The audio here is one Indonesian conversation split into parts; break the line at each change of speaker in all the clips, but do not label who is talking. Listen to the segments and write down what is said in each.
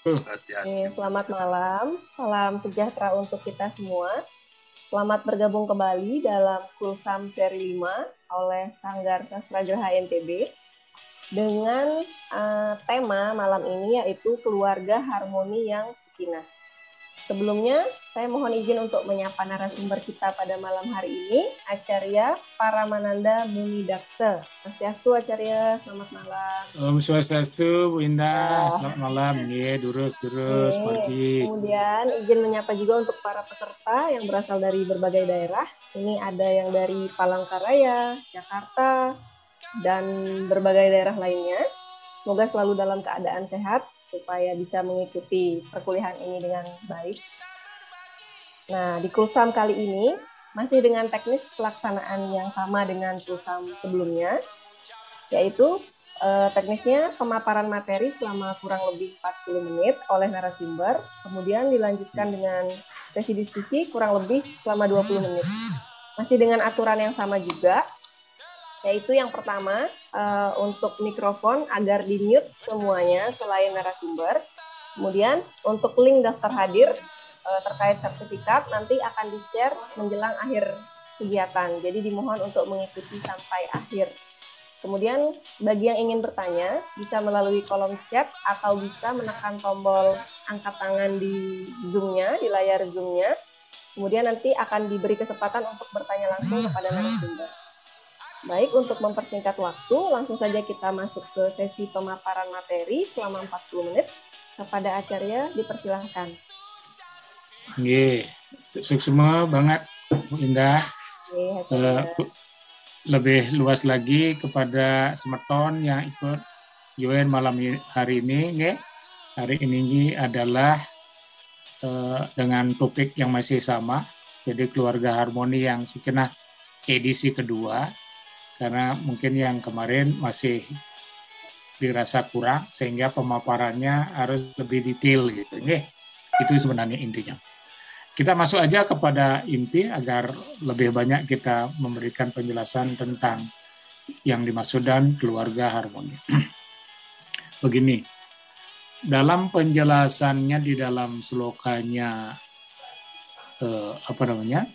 Selamat malam, salam sejahtera untuk kita semua. Selamat bergabung kembali dalam Kulsam seri 5 oleh Sanggar Sastra Geraha NTB dengan tema malam ini yaitu keluarga harmoni yang sakinah. Sebelumnya, saya mohon izin untuk menyapa narasumber kita pada malam hari ini, Acarya Paramananda Munidaksa. Swastiastu Acarya, selamat malam.
Om Swastiastu, Bu Indah, selamat malam. Durus, pagi.
Kemudian izin menyapa juga untuk para peserta yang berasal dari berbagai daerah. Ini ada yang dari Palangkaraya, Jakarta, dan berbagai daerah lainnya. Semoga selalu dalam keadaan sehat supaya bisa mengikuti perkuliahan ini dengan baik. Nah, di Kulsam kali ini masih dengan teknis pelaksanaan yang sama dengan Kulsam sebelumnya, yaitu teknisnya pemaparan materi selama kurang lebih 40 menit oleh narasumber, kemudian dilanjutkan dengan sesi diskusi kurang lebih selama 20 menit. Masih dengan aturan yang sama juga, yaitu yang pertama, untuk mikrofon agar di-mute semuanya selain narasumber. Kemudian untuk link daftar hadir terkait sertifikat nanti akan di-share menjelang akhir kegiatan. Jadi dimohon untuk mengikuti sampai akhir. Kemudian bagi yang ingin bertanya bisa melalui kolom chat atau bisa menekan tombol angkat tangan di Zoom-nya, di layar Zoom-nya. Kemudian nanti akan diberi kesempatan untuk bertanya langsung kepada narasumber. Baik, untuk mempersingkat waktu, langsung saja kita masuk ke sesi pemaparan materi selama 40 menit. Kepada Acarya, dipersilahkan.
Semua banget, Bu Indah. Lebih luas lagi kepada semeton yang ikut join malam hari ini. Hari ini adalah dengan topik yang masih sama, jadi keluarga harmoni yang sakinah edisi kedua. Karena mungkin yang kemarin masih dirasa kurang, sehingga pemaparannya harus lebih detail gitu. Itu sebenarnya intinya. Kita masuk aja kepada inti agar lebih banyak kita memberikan penjelasan tentang yang dimaksud dan keluarga harmoni. Begini, dalam penjelasannya di dalam slokanya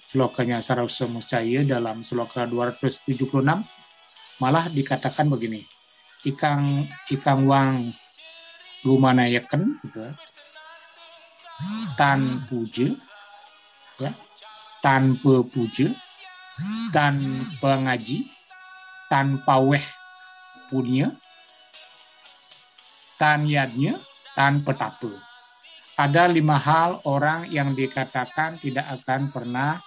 slokanya Saraswati Musaya dalam sloka 276 malah dikatakan begini, ikang wang lumanayaken gitu, tan puja, ya, tanpa puja, tanpa ngaji, tanpa weh punya, tan yadnya, tanpa tapa. Ada 5 hal orang yang dikatakan tidak akan pernah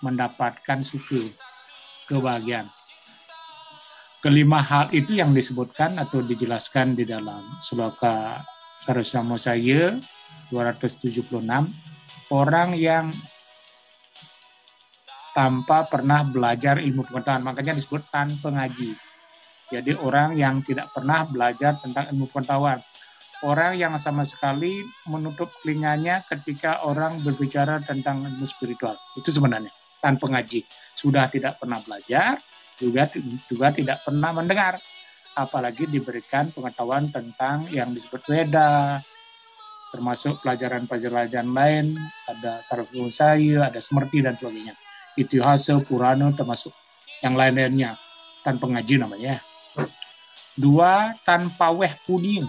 mendapatkan suka, kebahagiaan. Kelima hal itu yang disebutkan atau dijelaskan di dalam sloka Saraswati Musaya 276. Orang yang tanpa pernah belajar ilmu pengetahuan, makanya disebut tanpa ngaji. Jadi orang yang tidak pernah belajar tentang ilmu pengetahuan. Orang yang sama sekali menutup telinganya ketika orang berbicara tentang ilmu spiritual. Itu sebenarnya tanpa ngaji. Sudah tidak pernah belajar, juga tidak pernah mendengar. Apalagi diberikan pengetahuan tentang yang disebut Weda, termasuk pelajaran-pelajaran lain, ada Saraswati Musaya, ada Semerti dan sebagainya. Itihasa, Purana, termasuk yang lain-lainnya. Tanpa ngaji namanya. 2, tanpa weh puning.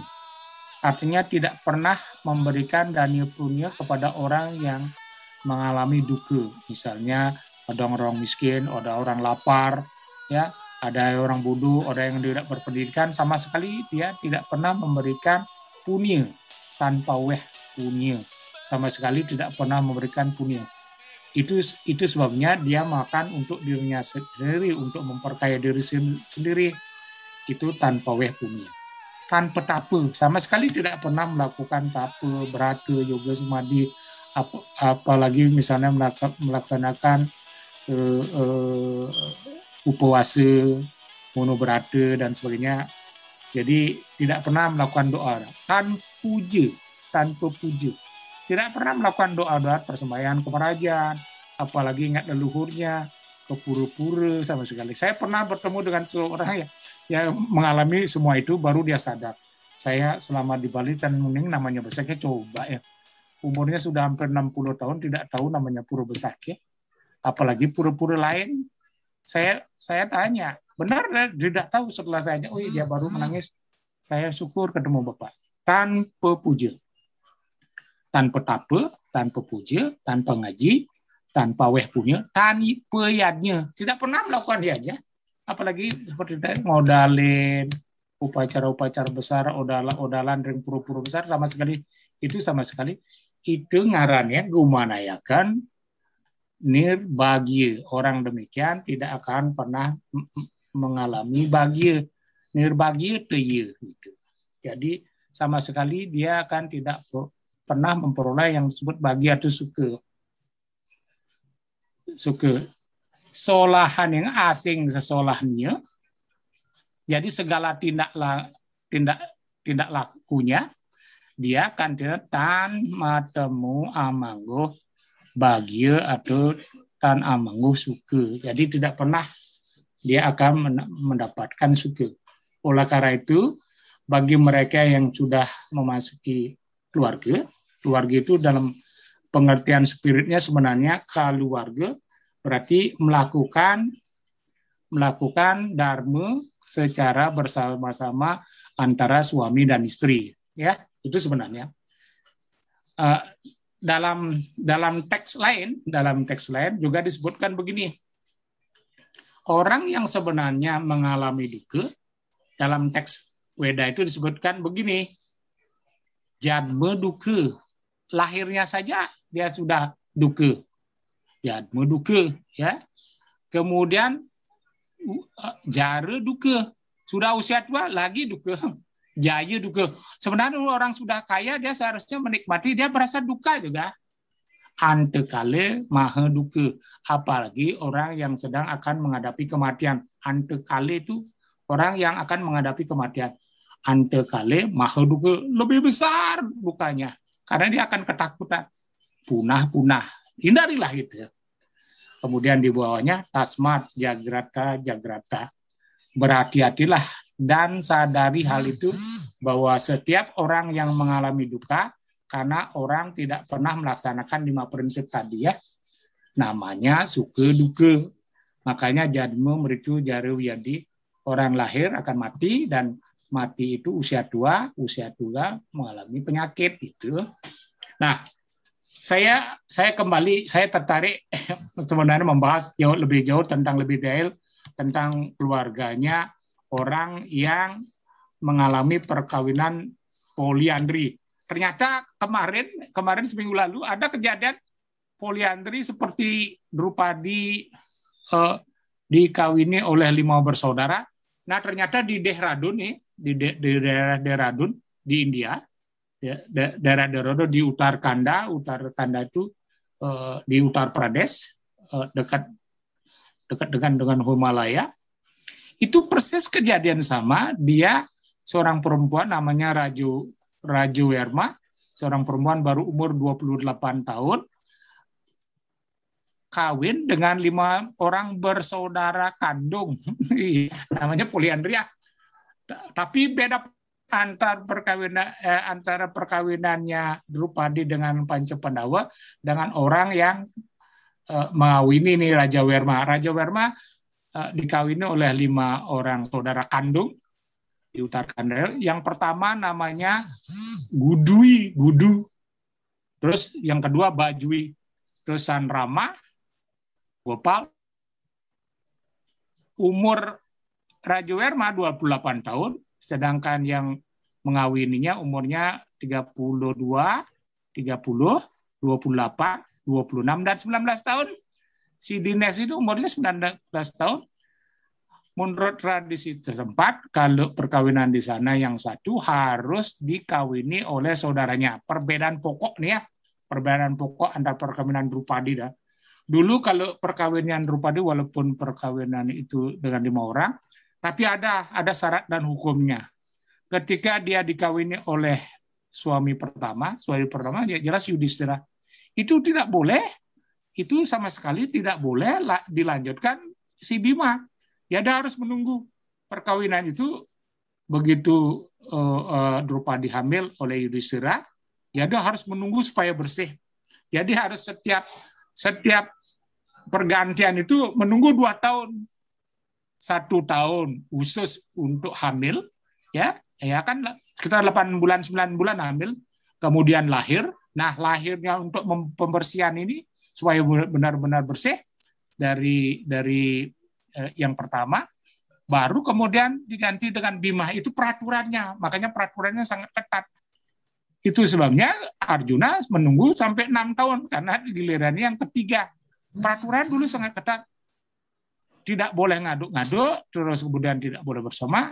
Artinya tidak pernah memberikan dania punya kepada orang yang mengalami duka. Misalnya ada orang miskin, ada orang lapar, ya, ada orang bodoh, ada yang tidak berpendidikan, sama sekali dia tidak pernah memberikan punya, tanpa weh punya. Sama sekali tidak pernah memberikan punya. Itu sebabnya dia makan untuk dirinya sendiri, untuk memperkaya diri sendiri. Itu tanpa weh punya. Tanpa tapa, sama sekali tidak pernah melakukan tapa, berata, yoga, samadhi, apalagi misalnya melaksanakan upawasa, monoberata dan sebagainya. Jadi tidak pernah melakukan doa tanpa puja. Tidak pernah melakukan doa-doa persembahyaan kemerajaan, apalagi ingat leluhurnya, ke pura-pura sama sekali. Saya pernah bertemu dengan seorang yang mengalami semua itu, baru dia sadar. Saya selama di Bali dan Muning namanya Besakeh coba ya. Umurnya sudah hampir 60 tahun tidak tahu namanya Pura Besakeh. Apalagi pura-pura lain. Saya tanya, benar tidak tahu setelah saya, oh dia baru menangis. Saya syukur ketemu Bapak. Tanpa puja. Tanpa tapa, tanpa puja, tanpa ngaji, tanpa weh punya, tanpa yadnya. Tidak pernah melakukan yadnya. Apalagi seperti tadi, ngodalin, upacara-upacara besar, odalan ring pura-pura besar, sama sekali. Itu ngarannya gumanayakan nirbagia. Orang demikian tidak akan pernah mengalami bahagia. Nirbagia itu gitu. Jadi sama sekali dia akan tidak pernah memperoleh yang disebut bahagia atau suka. Solahan yang asing sesolahnya. Jadi segala tindak lakunya dia akan tan matemu amanggo bahagia atau tan amanggo suka. Jadi tidak pernah dia akan mendapatkan suka. Oleh karena itu, bagi mereka yang sudah memasuki keluarga itu dalam pengertian spiritnya sebenarnya keluarga berarti melakukan dharma secara bersama-sama antara suami dan istri, ya itu sebenarnya. Dalam teks lain juga disebutkan begini, orang yang sebenarnya mengalami duka dalam teks Weda itu disebutkan begini, jadma duka, lahirnya saja dia sudah duka. Jadma duka, ya. Kemudian jara duka, sudah usia tua lagi duka, jaya duka. Sebenarnya orang sudah kaya dia seharusnya menikmati, dia merasa duka juga. Antekale maha duka, apalagi orang yang sedang akan menghadapi kematian. Antekale itu orang yang akan menghadapi kematian. Antekale maha duka, lebih besar dukanya, karena dia akan ketakutan, punah. Hindarilah itu. Kemudian di bawahnya tasmat jagrata. Berhati-hatilah dan sadari hal itu bahwa setiap orang yang mengalami duka karena orang tidak pernah melaksanakan 5 prinsip tadi ya. Namanya suka duka. Makanya jadma mritu jare wiyadi, orang lahir akan mati dan mati itu usia tua mengalami penyakit itu. Nah, saya tertarik sebenarnya membahas lebih jauh tentang lebih detail tentang keluarganya orang yang mengalami perkawinan poliandri. Ternyata kemarin seminggu lalu ada kejadian poliandri seperti Drupadi dikawini oleh 5 bersaudara. Nah ternyata di Dehradun nih, di daerah Dehradun di India, ya, daerah Dehradun di Uttarakhand itu di Uttar Pradesh, dekat dengan Himalaya. Itu persis kejadian sama. Dia seorang perempuan namanya Raju Werma, seorang perempuan baru umur 28 tahun, kawin dengan 5 orang bersaudara kandung. Namanya poliandri. Tapi beda antara perkawinannya Drupadi dengan Pancapandawa dengan orang yang mengawini nih Raja Werma. Raja Werma dikawini oleh 5 orang saudara kandung di Uttarakhand. Yang pertama namanya Gudu. Terus yang kedua Bajui. Terus Sanrama, Gopal. Umur Raja Werma 28 tahun, sedangkan yang mengawininya umurnya 32, 30, 28, 26, dan 19 tahun. Si Dines itu umurnya 19 tahun. Menurut tradisi setempat, kalau perkawinan di sana yang satu harus dikawini oleh saudaranya. Perbedaan pokok nih ya, perbedaan pokok antara perkawinan Drupadi dan dulu kalau perkawinan Drupadi walaupun perkawinan itu dengan 5 orang, tapi ada syarat dan hukumnya. Ketika dia dikawini oleh suami pertama jelas Yudhistira. Itu tidak boleh, itu sama sekali tidak boleh dilanjutkan si Bima. Ya dia harus menunggu perkawinan itu begitu Draupadi hamil oleh Yudhistira, ya dia harus menunggu supaya bersih. Jadi harus setiap pergantian itu menunggu 2 tahun. 1 tahun khusus untuk hamil, ya kan kita 8 bulan 9 bulan hamil, kemudian lahir. Nah, lahirnya untuk pembersihan ini supaya benar-benar bersih dari yang pertama, baru kemudian diganti dengan bimah. Itu peraturannya, makanya peraturannya sangat ketat. Itu sebabnya Arjuna menunggu sampai 6 tahun karena gilirannya yang ketiga. Peraturan dulu sangat ketat. Tidak boleh ngaduk-ngaduk, terus kemudian tidak boleh bersama,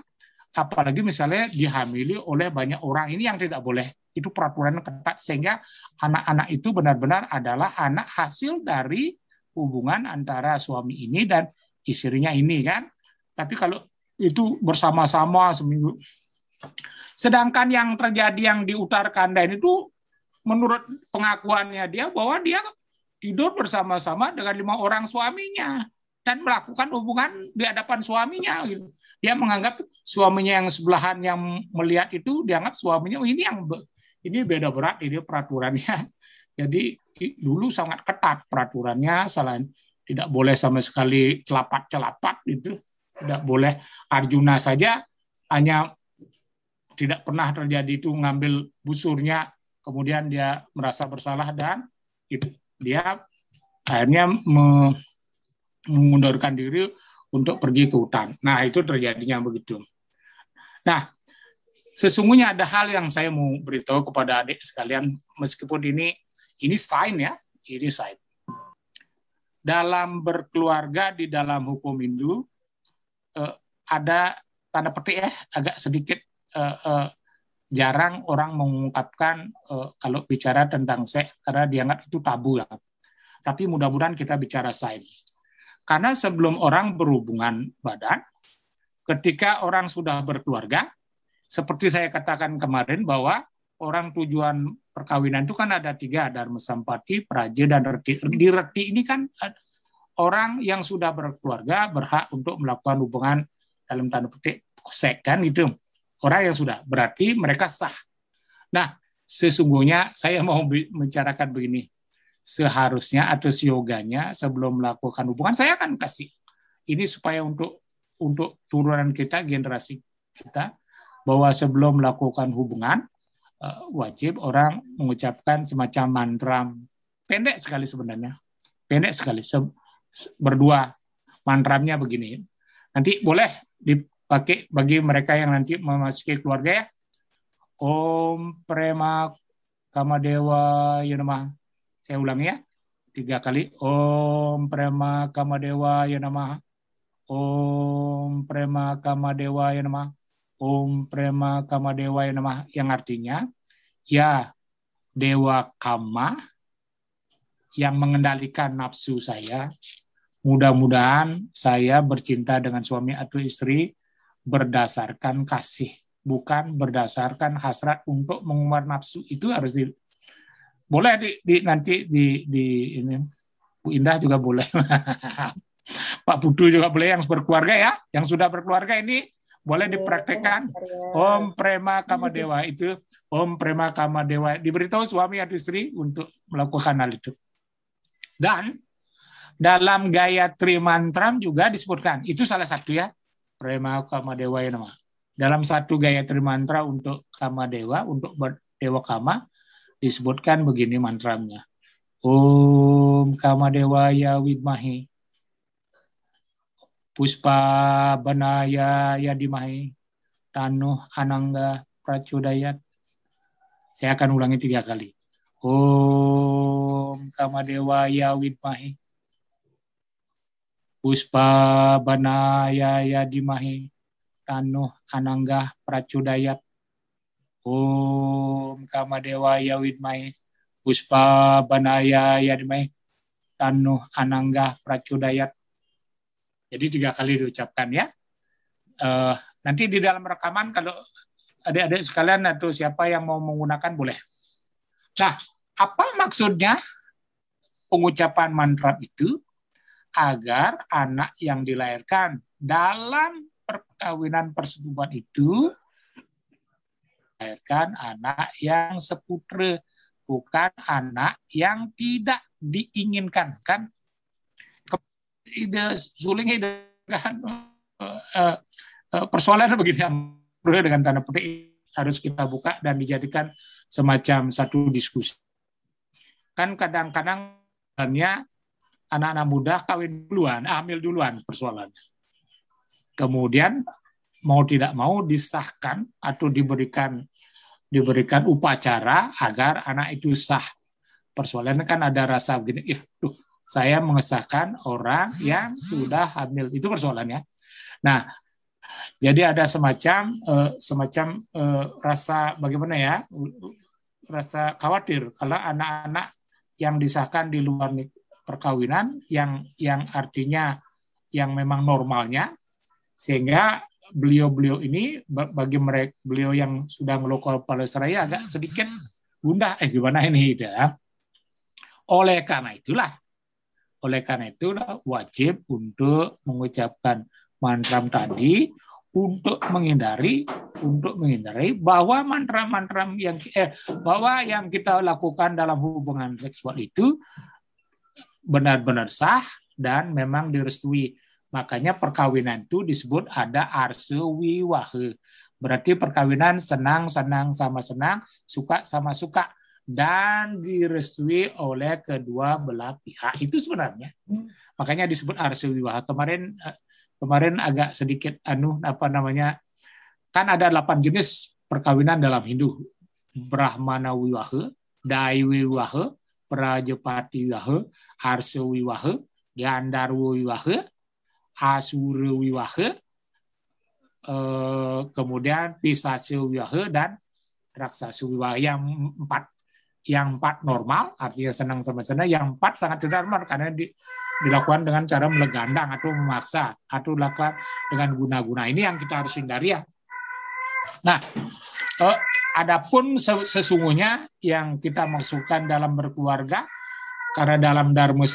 apalagi misalnya dihamili oleh banyak orang. Ini yang tidak boleh. Itu peraturan ketat, sehingga anak-anak itu benar-benar adalah anak hasil dari hubungan antara suami ini dan istrinya ini kan. Tapi kalau itu bersama-sama seminggu. Sedangkan yang terjadi yang di Uttarakhanda itu, menurut pengakuannya dia, bahwa dia tidur bersama-sama dengan 5 orang suaminya dan melakukan hubungan di hadapan suaminya. Gitu. Dia menganggap suaminya yang sebelahan yang melihat itu, dianggap suaminya ini beda berat ini peraturannya. Jadi dulu sangat ketat peraturannya, selain tidak boleh sama sekali celapat-celapat itu, tidak boleh. Arjuna saja hanya tidak pernah terjadi itu ngambil busurnya, kemudian dia merasa bersalah dan itu dia akhirnya mengundurkan diri untuk pergi ke hutan. Nah, itu terjadinya begitu. Nah, sesungguhnya ada hal yang saya mau beritahu kepada adik sekalian, meskipun ini sign ya, ini sign. Dalam berkeluarga di dalam hukum Hindu ada tanda petik ya, agak sedikit jarang orang mengungkapkan kalau bicara tentang seks karena dianggap itu tabu ya. Tapi mudah-mudahan kita bicara sign. Karena sebelum orang berhubungan badan, ketika orang sudah berkeluarga, seperti saya katakan kemarin bahwa orang tujuan perkawinan itu kan ada 3, Dharma Sampati, Praja, dan Reti. Di Reti ini kan orang yang sudah berkeluarga berhak untuk melakukan hubungan dalam tanda petik seks kan itu. Orang yang sudah, berarti mereka sah. Nah, sesungguhnya saya mau membicarakan begini. Seharusnya atau sioganya sebelum melakukan hubungan, saya akan kasih ini supaya untuk turunan kita, generasi kita, bahwa sebelum melakukan hubungan wajib orang mengucapkan semacam mantra pendek sekali sebenarnya, pendek sekali, berdua. Mantranya begini, nanti boleh dipakai bagi mereka yang nanti memasuki keluarga ya. Om Prema Kamadewa Yunamah. Saya ulangi ya, 3 kali. Om Prema Kamadewa Yanamah. Om Prema Kamadewa Yanamah. Om Prema Kamadewa Yanamah. Yang artinya, ya Dewa Kama yang mengendalikan nafsu saya, mudah-mudahan saya bercinta dengan suami atau istri berdasarkan kasih, bukan berdasarkan hasrat untuk mengumbar nafsu. Itu harus boleh nanti ini Bu Indah juga boleh. Pak Budu juga boleh, yang berkeluarga ya, yang sudah berkeluarga ini boleh dipraktekkan. Om Prema Kamadewa itu, Om Prema Kamadewa diberitahu suami atau istri untuk melakukan hal itu. Dan dalam Gayatri Mantra juga disebutkan, itu salah satu ya, Prema Kamadewa ya nama. Dalam satu Gayatri Mantra untuk Kamadewa, untuk Dewa Kama, disebutkan begini mantranya. Om Kamadewaya Widmahi Puspa Banaya Yadimahi Tanuh Anangga Pracudayat. Saya akan ulangi 3 kali. Om Kamadewaya Widmahi Puspa Banaya Yadimahi Tanuh Anangga Pracudayat. Om Kamadewaya Widmahi Puspa Banaya Yadimahi Tanuh Anangga Pracudayat. Jadi 3 kali diucapkan ya. Nanti di dalam rekaman kalau adik-adik sekalian atau siapa yang mau menggunakan boleh. Nah, apa maksudnya pengucapan mantra itu? Agar anak yang dilahirkan dalam perkawinan persetubuhan itu dijadikan anak yang seputra, bukan anak yang tidak diinginkan, kan? Ide suling ide kan persoalannya begini, dengan tanda petik harus kita buka dan dijadikan semacam satu diskusi. Kan kadang-kadang anak-anak muda kawin duluan, hamil duluan persoalannya. Kemudian mau tidak mau disahkan atau diberikan upacara agar anak itu sah. Persoalannya kan ada rasa begini, saya mengesahkan orang yang sudah hamil, itu persoalannya. Nah, jadi ada semacam rasa bagaimana ya, rasa khawatir kalau anak-anak yang disahkan di luar perkawinan yang artinya yang memang normalnya, sehingga beliau ini bagi mereka, beliau yang sudah ngelokal Palestina agak sedikit gundah, gimana ini ya. Oleh karena itu wajib untuk mengucapkan mantra tadi untuk menghindari bahwa mantra bahwa yang kita lakukan dalam hubungan seksual itu benar-benar sah dan memang direstui. Makanya perkawinan itu disebut ada arse wiwahe. Berarti perkawinan senang-senang sama senang, suka sama suka, dan direstui oleh kedua belah pihak. Itu sebenarnya. Makanya disebut arse wiwahe. Kemarin agak sedikit kan ada 8 jenis perkawinan dalam Hindu. Brahmana wiwahe, Dai wiwahe, Prajapati wiwahe, Arse wiwahe, Gandharwa wiwahe, Asura wiwahe, kemudian Pisasa wiwahe, dan Raksasa wiwahe. Yang empat normal, artinya senang sama senang. Yang 4 sangat tidak normal karena dilakukan dengan cara melegandang atau memaksa, atau dilakukan dengan guna-guna. Ini yang kita harus hindari ya. Nah, adapun sesungguhnya yang kita maksudkan dalam berkeluarga, karena dalam Dharma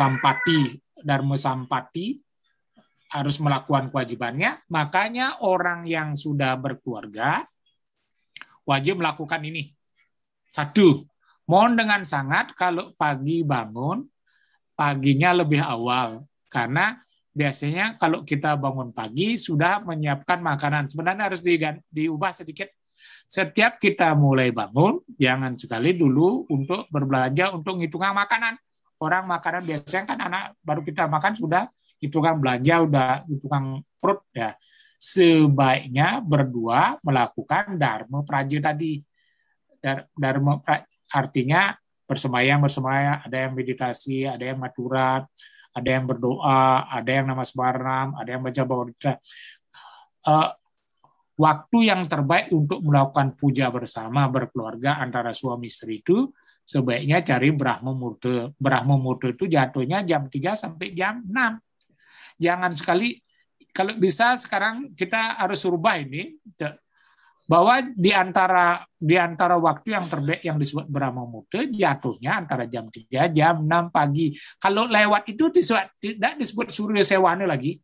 Sampati harus melakukan kewajibannya, makanya orang yang sudah berkeluarga wajib melakukan ini. 1, mohon dengan sangat kalau pagi bangun, paginya lebih awal. Karena biasanya kalau kita bangun pagi sudah menyiapkan makanan. Sebenarnya harus diubah sedikit. Setiap kita mulai bangun, jangan sekali dulu untuk berbelanja untuk ngitungan makanan. Orang makanan biasanya kan anak baru kita makan sudah hitungan belanja, udah hitungan perut ya. Sebaiknya berdua melakukan dharma praja tadi. Dharma artinya bersemayam, ada yang meditasi, ada yang maturan, ada yang berdoa, ada yang namaswaram, ada yang baca bawah. Waktu yang terbaik untuk melakukan puja bersama berkeluarga antara suami istri itu sebaiknya cari Brahma Muhurta. Brahma Muhurta itu jatuhnya jam 3 sampai jam 6. Jangan sekali, kalau bisa sekarang kita harus rubah ini, bahwa di antara waktu yang terbaik yang disebut Brahma Muhurta jatuhnya antara jam 3 jam 6 pagi. Kalau lewat itu tidak disebut Surya Sewana lagi.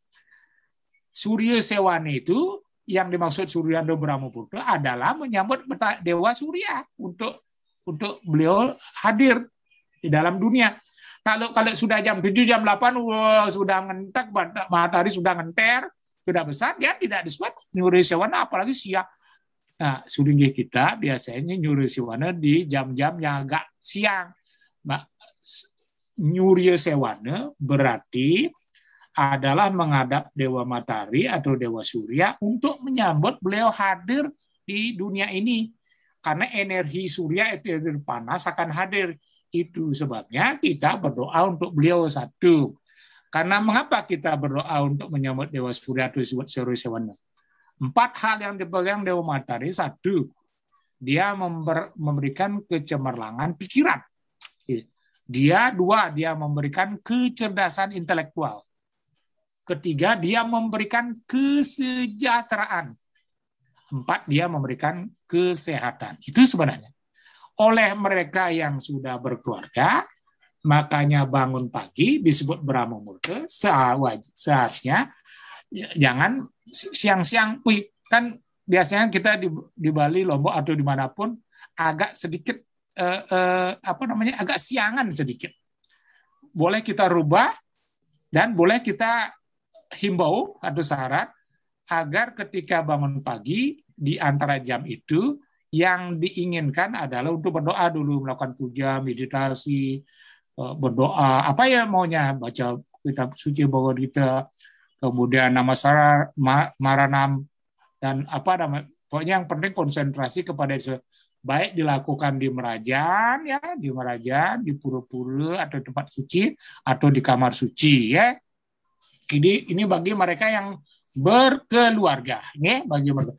Surya Sewana itu yang dimaksud Suryanda Brahma Muhurta adalah menyambut Dewa Surya untuk beliau hadir di dalam dunia. Kalau sudah jam 7 jam 8 sudah ngentek, matahari sudah ngenter, sudah besar, ya tidak disebut Surya Sewana apalagi siang. Nah, suringgih kita biasanya nyuri sewana di jam-jam yang agak siang. Nyuri sewana berarti adalah menghadap Dewa Matahari atau Dewa Surya untuk menyambut beliau hadir di dunia ini. Karena energi Surya itu panas akan hadir. Itu sebabnya kita berdoa untuk beliau 1. Karena mengapa kita berdoa untuk menyambut Dewa Surya atau Surya Sewana? 4 hal yang dipegang Dewa Matahari. 1, dia memberikan kecemerlangan pikiran. 2, dia memberikan kecerdasan intelektual. 3, dia memberikan kesejahteraan. 4, dia memberikan kesehatan. Itu sebenarnya. Oleh mereka yang sudah berkeluarga, makanya bangun pagi disebut Brahma Muhurta, seharusnya jangan siang-siang, kan biasanya kita di Bali, Lombok atau dimanapun agak sedikit agak siangan sedikit. Boleh kita rubah dan boleh kita himbau atau syarat agar ketika bangun pagi di antara jam itu yang diinginkan adalah untuk berdoa dulu, melakukan puja, meditasi, berdoa, apa ya maunya, baca kitab suci Bhagavad Gita, kemudian nama Maranam, dan apa namanya, pokoknya yang penting konsentrasi kepada itu. Baik dilakukan di Merajan, ya, di Merajan, di pura-pura atau tempat suci, atau di kamar suci, ya. Ini bagi mereka yang berkeluarga, ya, bagi mereka.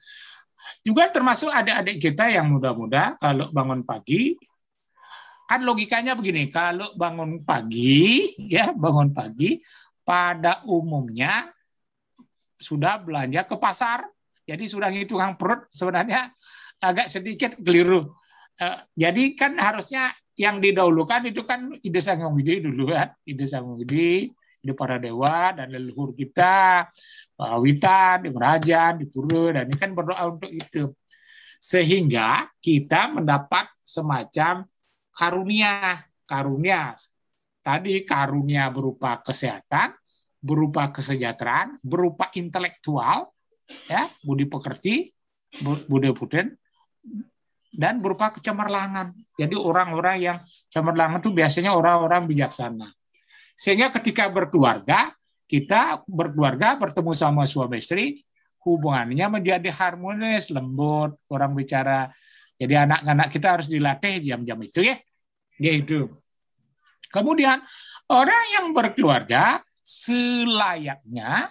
Juga termasuk adik-adik kita yang muda-muda, kalau bangun pagi, kan logikanya begini, kalau bangun pagi, ya, bangun pagi, pada umumnya sudah belanja ke pasar, jadi sudah ngitung perut, sebenarnya agak sedikit keliru. Jadi kan harusnya yang didahulukan itu kan ide Sang Hyang Widi dulu kan, ide Sang Hyang Widi, ide para dewa dan leluhur kita, Pak Witan, di Merajan, di Pura, dan ini kan berdoa untuk itu. Sehingga kita mendapat semacam karunia. Tadi karunia berupa kesehatan, berupa kesejahteraan, berupa intelektual, ya, budi pekerti, budi puten, dan berupa kecemerlangan. Jadi orang-orang yang cemerlangan itu biasanya orang-orang bijaksana. Sehingga ketika berkeluarga, kita berkeluarga bertemu sama suami istri, hubungannya menjadi harmonis, lembut, orang bicara. Jadi anak-anak kita harus dilatih jam-jam itu, ya. Gitu. Kemudian orang yang berkeluarga selayaknya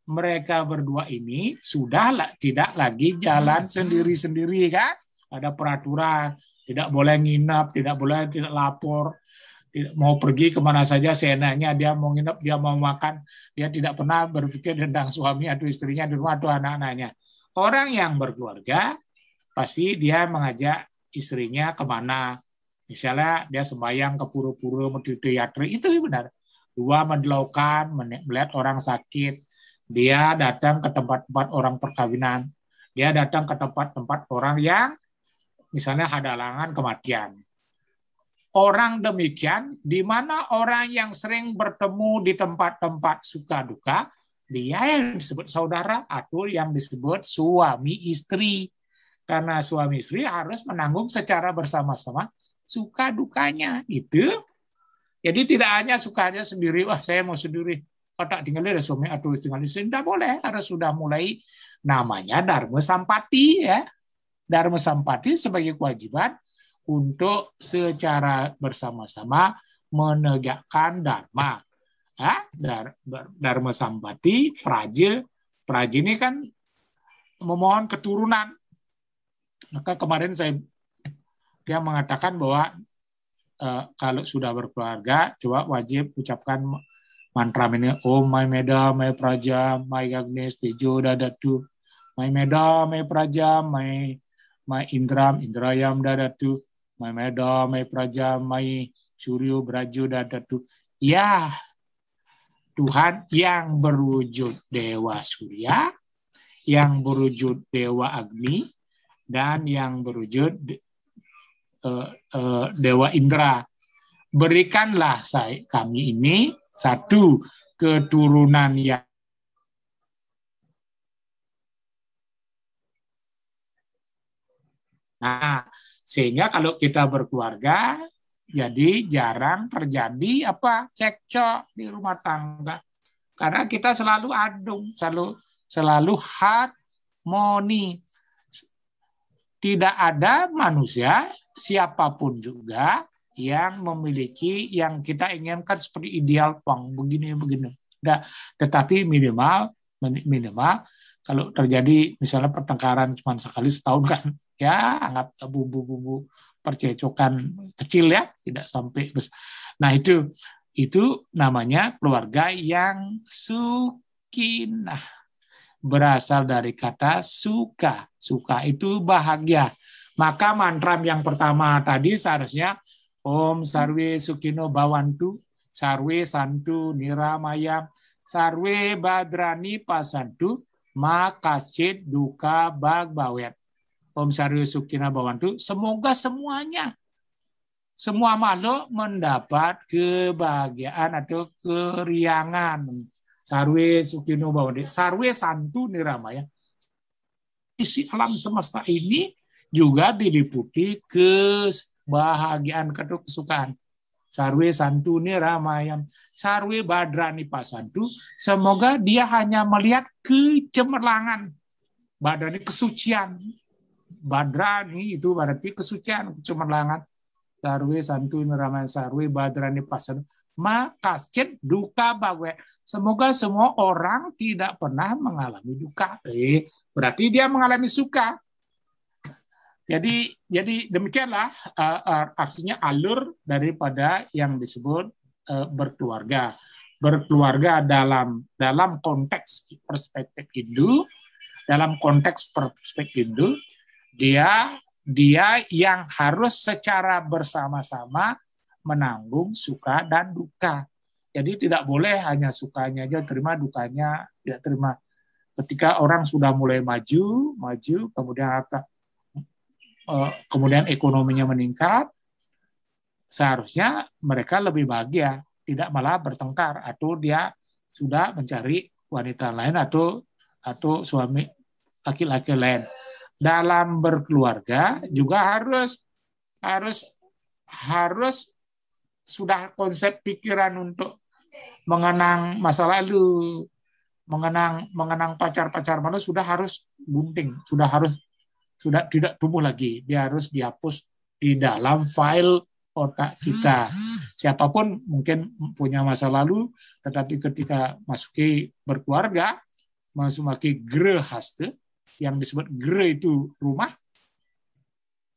mereka berdua ini sudah tidak lagi jalan sendiri-sendiri, kan? Ada peraturan, tidak boleh nginap, tidak boleh tidak lapor, tidak mau pergi kemana saja seenaknya, dia mau nginap, dia mau makan, dia tidak pernah berpikir tentang suami atau istrinya di rumah atau anak-anaknya. Orang yang berkeluarga pasti dia mengajak istrinya kemana. Misalnya dia sembahyang ke pura-pura, teatri, itu benar. Dua, mendelaukan, melihat orang sakit. Dia datang ke tempat-tempat orang perkawinan. Dia datang ke tempat-tempat orang yang misalnya halangan kematian. Orang demikian, di mana orang yang sering bertemu di tempat-tempat suka duka, dia yang disebut saudara atau yang disebut suami istri. Karena suami istri harus menanggung secara bersama-sama suka dukanya. Itu. Jadi tidak hanya sukanya sendiri, wah saya mau sendiri, tak tinggalnya ada suami atau tinggal istri, tidak boleh, harus sudah mulai namanya Dharma Sampati, ya. Dharma Sampati sebagai kewajiban untuk secara bersama-sama menegakkan Dharma. Ya, Dharma Sampati, Praja ini kan memohon keturunan. Maka kemarin dia mengatakan bahwa kalau sudah berkeluarga, coba wajib ucapkan mantra ini, Om Mai Meda, Mai Praja, Mai Agnes, Tejo Dadatu, Mai Meda, Mai Praja, Mai Indram, Indrayam Dadatu, Mai Meda, Mai Praja, Mai Suryo Braju Dadatu. Ya, Tuhan yang berwujud Dewa Surya, yang berwujud Dewa Agni, dan yang berwujud Dewa Indra. Berikanlah kami ini satu keturunan yang sehingga kalau kita berkeluarga jadi jarang terjadi cekcok di rumah tangga, karena kita selalu adem, selalu harmoni. Tidak ada manusia siapapun juga yang memiliki yang kita inginkan seperti ideal begini. Nah, tetapi minimal kalau terjadi misalnya pertengkaran cuma sekali setahun kan, ya anggap bumbu-bumbu percecokan kecil, ya, tidak sampai besar. Nah, itu namanya keluarga yang sukinah. Berasal dari kata suka. Suka itu bahagia. Maka mantra yang pertama tadi seharusnya Om Sarwe Sukino Bawantu, Sarwe Santu Niramaya, Sarwe Badrani Pasantu, Makasih duka bag bawet. Om Saryo Sukina Bawantu, semoga semuanya, semua makhluk mendapat kebahagiaan atau keriangan. Sarwe Sukino Bawantu, Sarwe Santu Niramaya. Isi alam semesta ini juga diliputi kebahagiaan atau kesukaan. Sarwe Santu Niramayam, Sarwe Badrani Pasantu, semoga dia hanya melihat kecemerlangan. Badrani kesucian. Badrani itu berarti kesucian, kecemerlangan. Sarwe Santu Niramayam, Sarwe Badrani Pasantu. Makasih duka bawe. Semoga semua orang tidak pernah mengalami duka. Berarti dia mengalami suka. Jadi demikianlah artinya alur daripada yang disebut berkeluarga. Berkeluarga dalam konteks perspektif Hindu, dalam konteks perspektif Hindu, dia yang harus secara bersama-sama menanggung suka dan duka. Jadi tidak boleh hanya sukanya aja terima, dukanya tidak terima. Ketika orang sudah mulai maju, kemudian ekonominya meningkat, seharusnya mereka lebih bahagia, tidak malah bertengkar atau dia sudah mencari wanita lain atau suami laki-laki lain. Dalam berkeluarga juga harus sudah konsep pikiran untuk mengenang masa lalu, mengenang pacar-pacar mana sudah harus bunting, sudah tidak tumbuh lagi. Dia harus dihapus di dalam file otak kita. Siapapun mungkin punya masa lalu, tetapi ketika masuki berkeluarga, masuki grehastha, yang disebut gre itu rumah.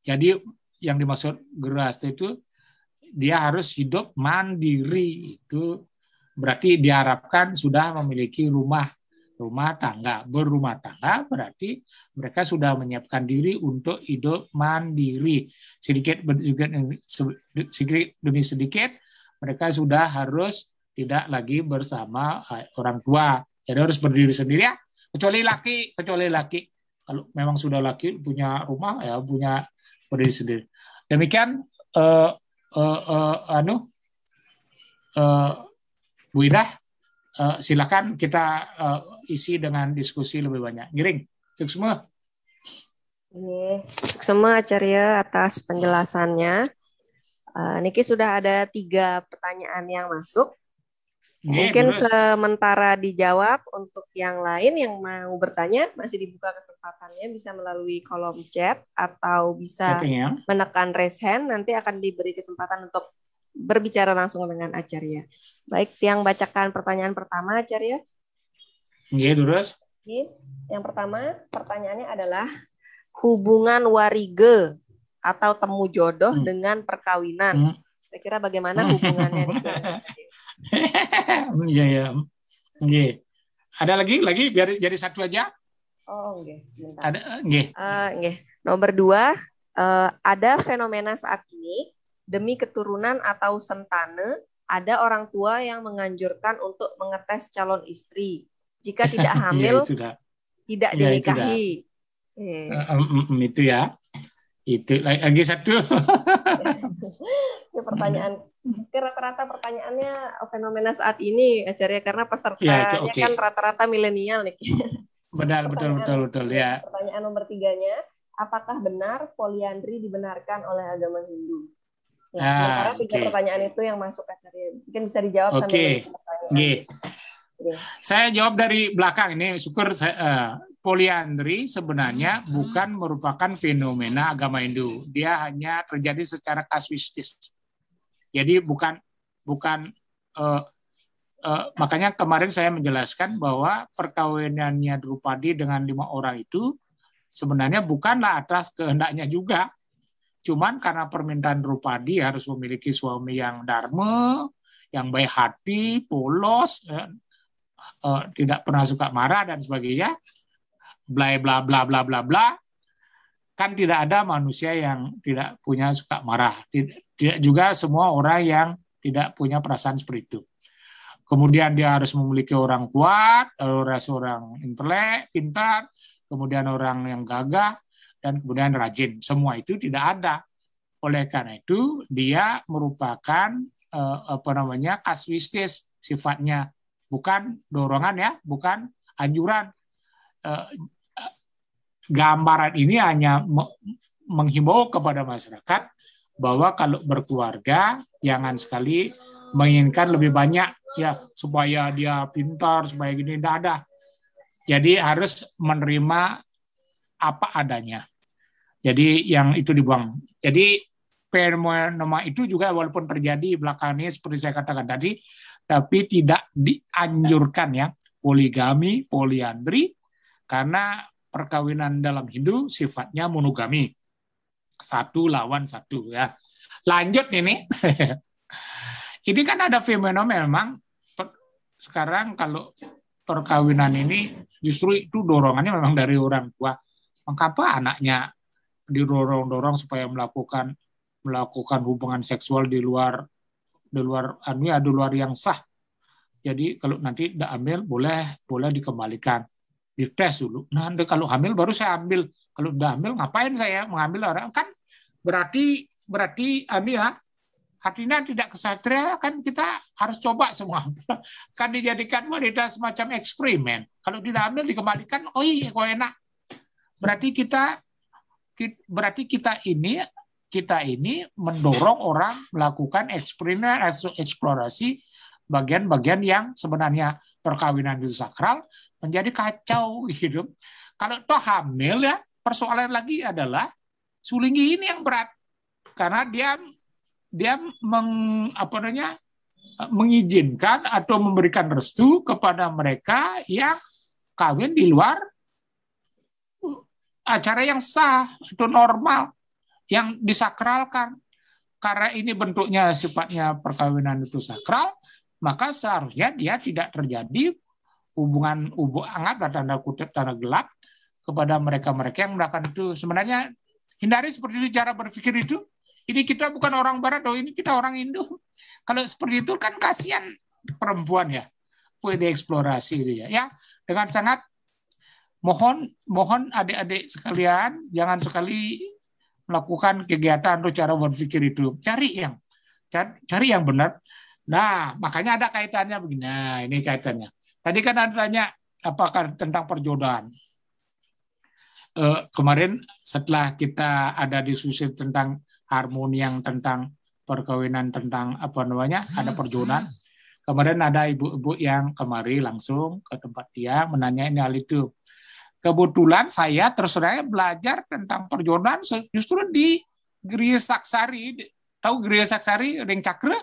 Jadi yang dimaksud grehastha itu dia harus hidup mandiri. Itu berarti diharapkan sudah memiliki rumah tangga. Berumah tangga berarti mereka sudah menyiapkan diri untuk hidup mandiri. Sedikit demi sedikit mereka sudah harus tidak lagi bersama orang tua. Jadi harus berdiri sendiri ya. Kecuali laki. Kalau memang sudah laki punya rumah ya punya berdiri sendiri. Demikian Bu Ida. Silakan kita isi dengan diskusi lebih banyak. Giring, semua.
Semua Acarya atas penjelasannya. Niki sudah ada 3 pertanyaan yang masuk. Mungkin sementara dijawab. Untuk yang lain yang mau bertanya masih dibuka kesempatannya, bisa melalui kolom chat atau bisa menekan raise hand. Nanti akan diberi kesempatan untuk berbicara langsung dengan Acarya. Baik, yang bacakan pertanyaan pertama, Acarya.
Terus.
Yang pertama, pertanyaannya adalah hubungan warige atau temu jodoh dengan perkawinan. Kira-kira bagaimana hubungannya?
Iya. Ada lagi biar jadi satu aja.
Oh, nggih, sebentar.
Ada nggih.
Nomor 2, ada fenomena saat ini demi keturunan atau sentane, ada orang tua yang menganjurkan untuk mengetes calon istri. Jika tidak hamil, tidak dinikahi.
Itu ya. Itu lagi satu.
Ini pertanyaan. Rata-rata pertanyaannya fenomena saat ini, Acarya, karena pesertanya kan rata-rata milenial nih.
Betul ya.
Pertanyaan nomor 3-nya, apakah benar poliandri dibenarkan oleh agama Hindu? Sementara 3 pertanyaan itu yang masuk, Acarya. Mungkin bisa dijawab sambil pertanyaan.
Saya jawab dari belakang ini. Syukur poliandri sebenarnya bukan merupakan fenomena agama Hindu. Dia hanya terjadi secara kasuistis. Jadi bukan makanya kemarin saya menjelaskan bahwa perkawinannya Drupadi dengan 5 orang itu sebenarnya bukanlah atas kehendaknya juga. Cuman karena permintaan Drupadi harus memiliki suami yang dharma, yang baik hati, polos, tidak pernah suka marah dan sebagainya, bla bla bla bla bla bla. Kan tidak ada manusia yang tidak punya suka marah. Tidak juga semua orang yang tidak punya perasaan seperti itu. Kemudian dia harus memiliki orang kuat, harus orang intelek, pintar, kemudian orang yang gagah, dan kemudian rajin. Semua itu tidak ada. Oleh karena itu dia merupakan kasuistis sifatnya, bukan dorongan ya, bukan anjuran. Gambaran ini hanya menghimbau kepada masyarakat bahwa kalau berkeluarga jangan sekali menginginkan lebih banyak ya supaya dia pintar, supaya gini, tidak ada. Jadi harus menerima apa adanya. Jadi yang itu dibuang. Jadi fenomena itu juga walaupun terjadi belakangan ini seperti saya katakan tadi, tapi tidak dianjurkan ya poligami, poliandri, karena perkawinan dalam Hindu sifatnya monogami. 1 lawan 1 ya. Lanjut ini. Ini kan ada fenomena memang sekarang kalau perkawinan ini justru itu dorongannya memang dari orang tua. Mengapa anaknya didorong-dorong supaya melakukan hubungan seksual di luar yang sah. Jadi kalau nanti tidak hamil boleh dikembalikan. Dites dulu. Nah, kalau hamil baru saya ambil. Kalau udah hamil ngapain saya mengambil orang? Kan berarti ya, artinya tidak kesatria, kan kita harus coba semua. Kan dijadikan wanita semacam eksperimen. Kalau tidak hamil dikembalikan, oh iya kok enak. Berarti kita ini mendorong orang melakukan eksperimen, eksplorasi bagian-bagian yang sebenarnya perkawinan itu sakral menjadi kacau gitu. Kalau toh hamil ya, persoalan lagi adalah Sulinggi ini yang berat karena dia mengizinkan atau memberikan restu kepada mereka yang kawin di luar acara yang sah atau normal yang disakralkan. Karena ini bentuknya sifatnya perkawinan itu sakral, maka seharusnya dia tidak terjadi hubungan hangat tanda kutip tanda gelap kepada mereka-mereka yang melakukan itu. Sebenarnya hindari seperti itu cara berpikir itu. Ini kita bukan orang barat, ini kita orang Indo. Kalau seperti itu kan kasihan perempuan ya, boleh dieksplorasi dia ya. Dengan sangat mohon adik-adik sekalian jangan sekali melakukan kegiatan atau cara berpikir itu. Cari yang benar. Nah, makanya ada kaitannya begini. Nah, ini kaitannya. Tadi kan ada tanya apakah tentang perjodohan. Kemarin setelah kita ada diskusi tentang harmoni yang tentang perkawinan, tentang ada perjodohan. Kemarin ada ibu-ibu yang kemari langsung ke tempat dia menanyain hal itu. Kebetulan saya terserah belajar tentang perjodohan justru di Griya Saksari. Tahu Griya Saksari, Ring Cakra?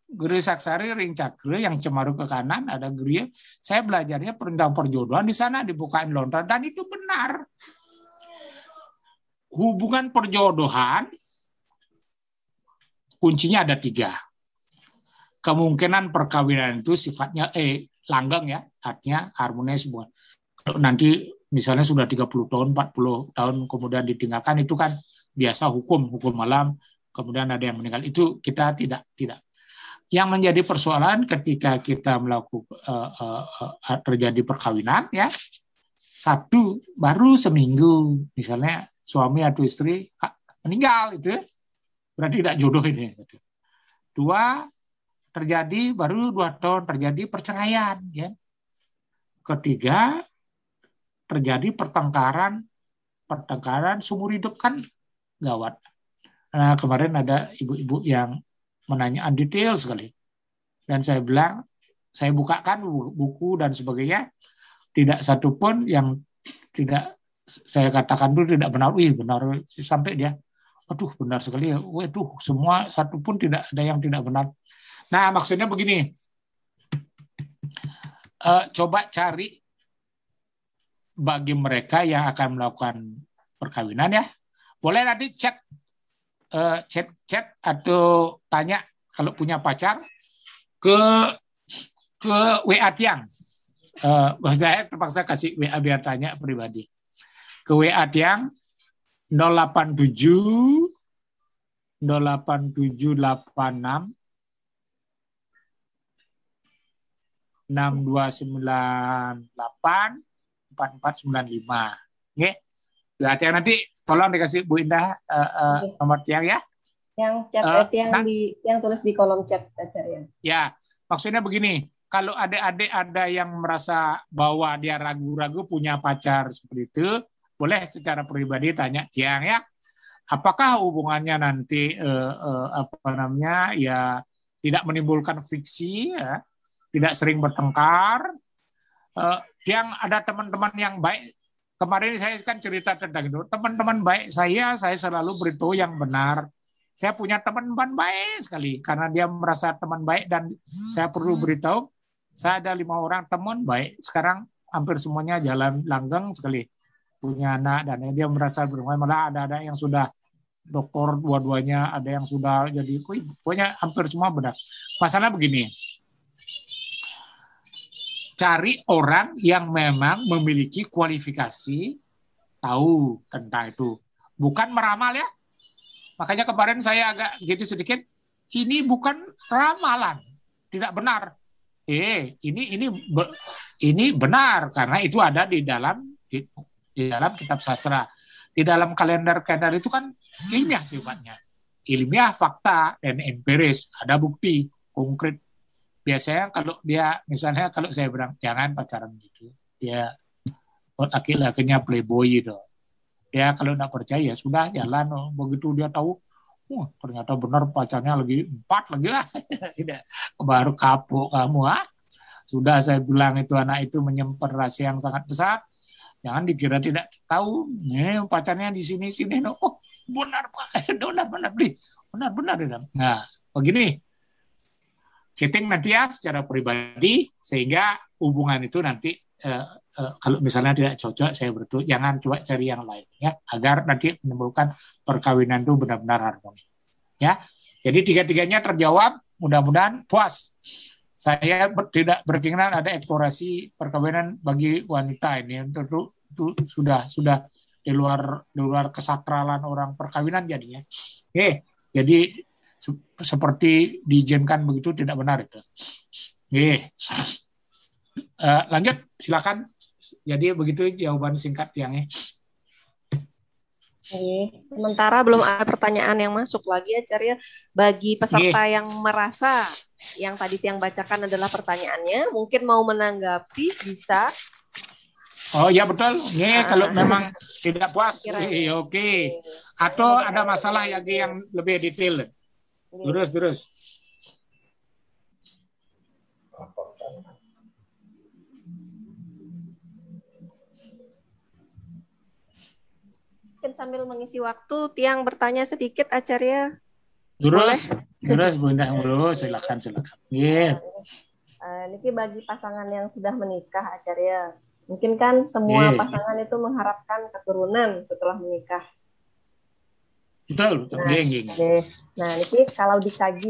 Griya Saksari, Ring Cakra yang Cemaru ke kanan, ada Griya. Saya belajarnya tentang perjodohan di sana, dibukain lontar. Dan itu benar. Hubungan perjodohan, kuncinya ada 3. Kemungkinan perkawinan itu sifatnya langgeng ya, artinya harmonis semua. Kalau nanti misalnya sudah 30 tahun, 40 tahun kemudian ditinggalkan, itu kan biasa hukum malam, kemudian ada yang meninggal, itu kita tidak. Yang menjadi persoalan ketika kita melakukan terjadi perkawinan ya, 1 baru seminggu misalnya suami atau istri meninggal, itu berarti tidak jodoh ini. 2 terjadi baru 2 tahun terjadi perceraian ya. 3 terjadi pertengkaran seumur hidup, kan gawat. Nah, kemarin ada ibu-ibu yang menanyakan detail sekali. Dan saya bilang, saya bukakan buku dan sebagainya, tidak satu pun yang tidak saya katakan dulu tidak benar. Benar sampai dia, aduh benar sekali ya. Semua satu pun tidak ada yang tidak benar. Nah, maksudnya begini. Coba cari bagi mereka yang akan melakukan perkawinan ya. Boleh nanti chat atau tanya kalau punya pacar ke WA Tiang. Saya terpaksa kasih WA biar tanya pribadi. Ke WA Tiang 087 86 6298 4495. Oke. Berarti nanti tolong dikasih Bu Indah nomor tiang ya.
Yang chat yang tulis di kolom chat Acarya.
Ya, maksudnya begini. Kalau adik-adik ada yang merasa bahwa dia ragu-ragu punya pacar seperti itu, boleh secara pribadi tanya tiang ya. Apakah hubungannya nanti ya tidak menimbulkan friksi, ya, tidak sering bertengkar. Yang ada teman-teman yang baik. Kemarin saya kan cerita tentang itu. Teman-teman baik saya selalu beritahu yang benar. Saya punya teman-teman baik sekali karena dia merasa teman baik dan saya perlu beritahu. Saya ada 5 orang teman baik. Sekarang hampir semuanya jalan langgeng sekali. Punya anak dan dia merasa bermain. Malah ada yang sudah dokter dua-duanya, ada yang sudah jadi, pokoknya hampir semua benar. Masalah begini, cari orang yang memang memiliki kualifikasi tahu tentang itu, bukan meramal ya. Makanya kemarin saya agak gitu sedikit, ini bukan ramalan, tidak benar. Ini benar karena itu ada di dalam kitab sastra. Di dalam kalender itu kan ilmiah sifatnya. Ilmiah, fakta, dan empiris. Ada bukti konkret. Biasanya kalau saya bilang, jangan pacaran gitu. Dia laki-lakinya playboy gitu. Dia kalau tidak percaya, sudah jalan. Begitu dia tahu, ternyata benar pacarnya lagi 4 lagi lah. Baru kapok kamu. Sudah saya bilang itu anak itu menyimpan rahasia yang sangat besar. Jangan dikira tidak tahu. Pacarnya di sini. Oh, benar Pak. Benar. Nah, begini. Chatting nanti ya secara pribadi sehingga hubungan itu nanti kalau misalnya tidak cocok saya beritahu jangan coba cari yang lain ya agar nanti menimbulkan perkawinan itu benar-benar harmoni. Ya. Jadi tiga-tiganya terjawab, mudah-mudahan puas. Saya tidak berkeinginan ada eksplorasi perkawinan bagi wanita ini. Tentu itu sudah di luar kesakralan orang perkawinan jadinya. Oke, jadi seperti diizinkan begitu tidak benar itu. Oke. Lanjut, silakan. Jadi begitu jawaban singkat yang
sementara belum ada pertanyaan yang masuk lagi Acarya. Bagi peserta yang merasa yang tadi yang bacakan adalah pertanyaannya, mungkin mau menanggapi bisa.
Oh ya betul. Kalau memang tidak puas, oke. Atau ada masalah lagi yang lebih detail. Terus.
Mungkin sambil mengisi waktu, Tiang bertanya sedikit, Acarya.
Terus Bu Indah, silakan.
Ini bagi pasangan yang sudah menikah, Acarya. Mungkin kan semua pasangan itu mengharapkan keturunan setelah menikah.
Betul.
Nah, ini kalau dikaji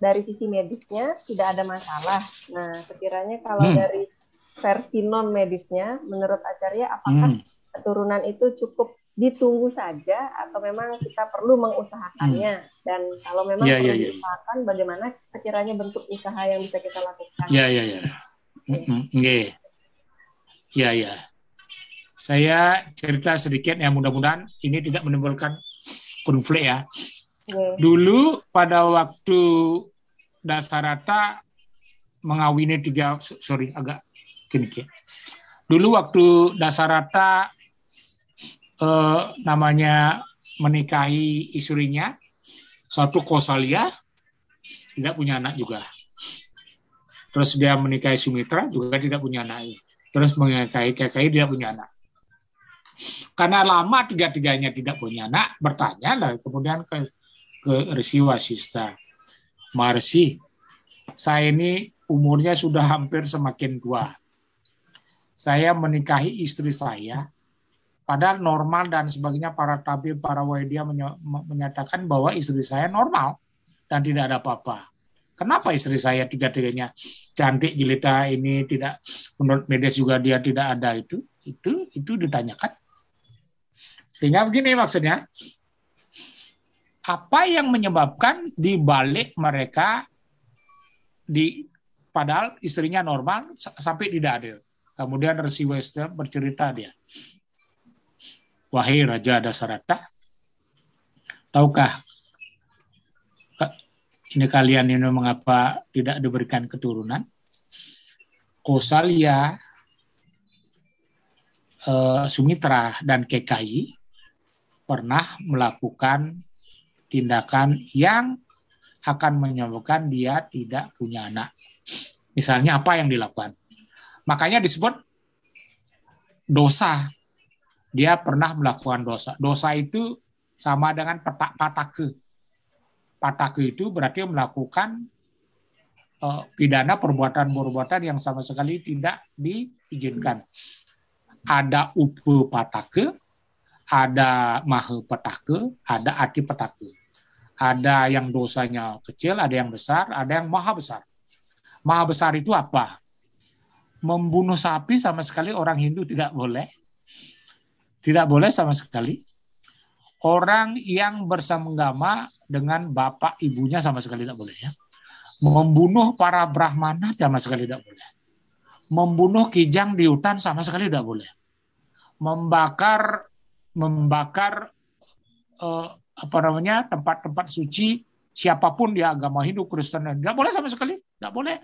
dari sisi medisnya tidak ada masalah. Nah, sekiranya kalau dari versi non medisnya, menurut Acarya, apakah keturunan itu cukup ditunggu saja atau memang kita perlu mengusahakannya? Dan kalau memang perlu diusahakan, bagaimana sekiranya bentuk usaha yang bisa kita lakukan?
Ya. Saya cerita sedikit ya, mudah-mudahan ini tidak menimbulkan konflik ya. Dulu pada waktu Dasarata mengawini Dulu waktu Dasarata namanya menikahi istrinya, satu Kosalya, tidak punya anak juga. Terus dia menikahi Sumitra juga tidak punya anak. Terus menikahi Kekayi tidak punya anak. Karena lama tiga-tiganya tidak punya anak, bertanya kemudian ke Rsi Wasista. Maharishi, saya ini umurnya sudah hampir semakin tua. Saya menikahi istri saya, padahal normal dan sebagainya para tabib, para waidya menyatakan bahwa istri saya normal dan tidak ada apa-apa. Kenapa istri saya tiga-tiganya cantik jelita ini tidak, menurut medis juga dia tidak ada itu ditanyakan. Sehingga begini maksudnya, apa yang menyebabkan di balik mereka padahal istrinya normal sampai tidak adil. Kemudian Resi Westa bercerita dia, wahai Raja Dasarata, tahukah ini kalian ini mengapa tidak diberikan keturunan? Kausalya, Sumitra, dan Kekayi pernah melakukan tindakan yang akan menyebabkan dia tidak punya anak. Misalnya apa yang dilakukan? Makanya disebut dosa. Dia pernah melakukan dosa. Dosa itu sama dengan patake. Patake itu berarti melakukan pidana perbuatan-perbuatan yang sama sekali tidak diizinkan. Ada upe patake, ada mahe patake, ada ati patake. Ada yang dosanya kecil, ada yang besar, ada yang maha besar. Maha besar itu apa? Membunuh sapi sama sekali orang Hindu tidak boleh. Tidak boleh sama sekali. Orang yang bersenggama dengan bapak ibunya sama sekali tidak boleh. Ya. Membunuh para brahmana sama sekali tidak boleh. Membunuh kijang di hutan sama sekali tidak boleh. Membakar tempat-tempat suci siapapun dia agama Hindu, Kristen, tidak boleh sama sekali, tidak boleh.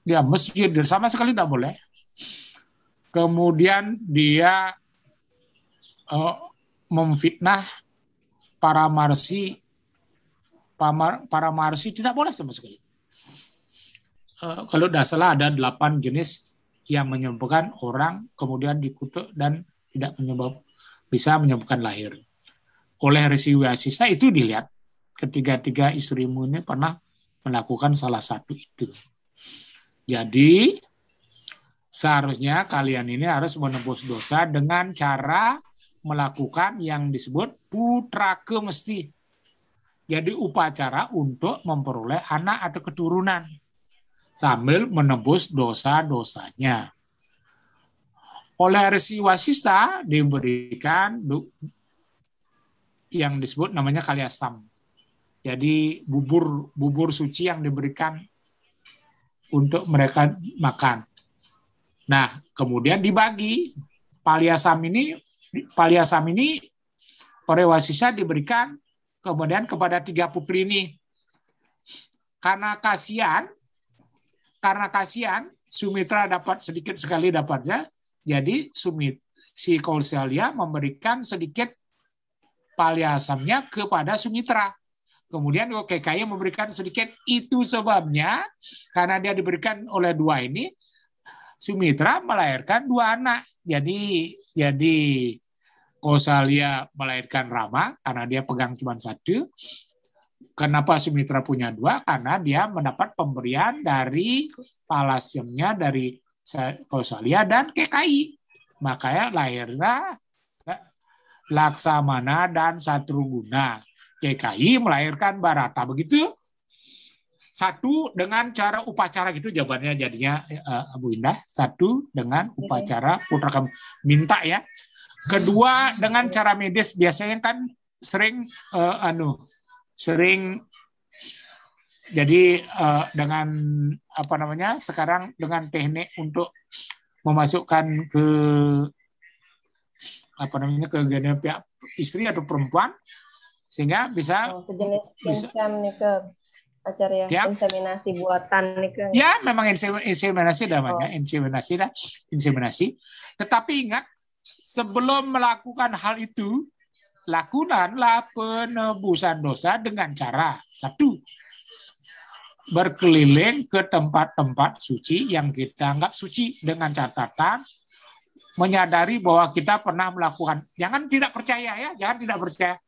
Dia masjid sama sekali tidak boleh. Kemudian dia memfitnah para marsi tidak boleh sama sekali. Kalau tidak salah ada 8 jenis yang menyebabkan orang kemudian dikutuk dan tidak bisa menyebabkan lahir. Oleh Resi Wasista itu dilihat ketiga-tiga istrimu ini pernah melakukan salah satu itu. Jadi seharusnya kalian ini harus menebus dosa dengan cara melakukan yang disebut putraka mesti. Jadi upacara untuk memperoleh anak atau keturunan sambil menebus dosa-dosanya. Oleh Resi Wasista diberikan yang disebut namanya kalyasam. Jadi bubur suci yang diberikan untuk mereka makan. Nah, kemudian dibagi. Palyasam ini oleh Wasista diberikan kemudian kepada 3 putri ini. Karena kasihan Sumitra dapat sedikit sekali dapatnya, jadi si Kausalya memberikan sedikit palyasamnya kepada Sumitra. Kemudian Kekayi memberikan sedikit. Itu sebabnya karena dia diberikan oleh 2 ini, Sumitra melahirkan 2 anak. Jadi Kausalya melahirkan Rama karena dia pegang cuma 1. Kenapa Sumitra punya 2? Karena dia mendapat pemberian dari palasyamnya dari Kausalya dan Kekayi. Makanya lahirlah Laksamana dan Satruguna. Kekayi melahirkan Barata. Begitu? Satu dengan cara upacara gitu jawabannya jadinya Bu Indah. Satu dengan upacara putra minta ya. Kedua dengan cara medis, biasanya kan sering jadi dengan sekarang dengan teknik untuk memasukkan ke ke gene pihak istri atau perempuan sehingga bisa
sejenis insem nih ke acara ya, inseminasi buatan nih ke.
Ya, memang inseminasi namanya, inseminasi. Tetapi ingat, sebelum melakukan hal itu, lakukanlah penebusan dosa dengan cara 1, berkeliling ke tempat-tempat suci yang kita anggap suci dengan catatan menyadari bahwa kita pernah melakukan. Jangan tidak percaya ya, jangan tidak percaya.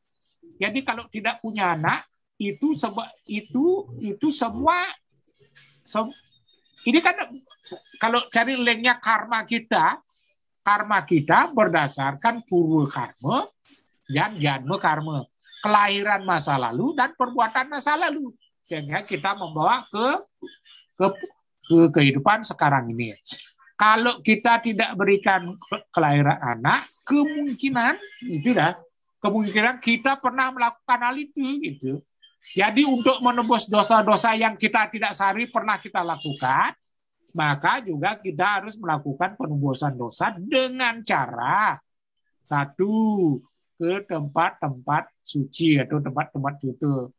Jadi kalau tidak punya anak itu semua ini kan kalau cari linknya karma kita berdasarkan purwa karma dan janma karma, kelahiran masa lalu dan perbuatan masa lalu, sehingga kita membawa ke kehidupan sekarang ini. Kalau kita tidak berikan kelahiran anak, kemungkinan kita pernah melakukan hal itu gitu. Jadi untuk menebus dosa-dosa yang kita tidak sadari pernah kita lakukan, Maka juga kita harus melakukan penembusan dosa dengan cara satu, ke tempat-tempat suci atau tempat-tempat itu.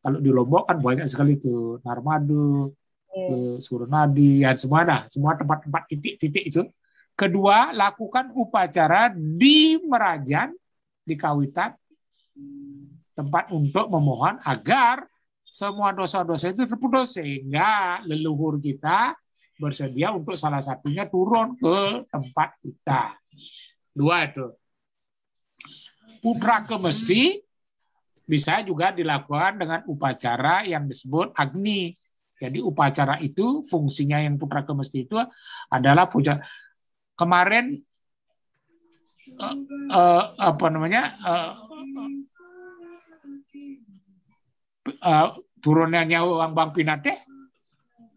Kalau di Lombok kan banyak sekali ke Narmadu, ke Suronadi, ya semua tempat-tempat titik-titik itu. Kedua, lakukan upacara di Merajan, di Kawitan, tempat untuk memohon agar semua dosa-dosa itu terputus sehingga leluhur kita bersedia untuk salah satunya turun ke tempat kita. Dua itu. Putra kemesti bisa juga dilakukan dengan upacara yang disebut Agni. Jadi upacara itu fungsinya yang putra kemesti itu adalah puja. Kemarin turunannya Wang Bang Pinate,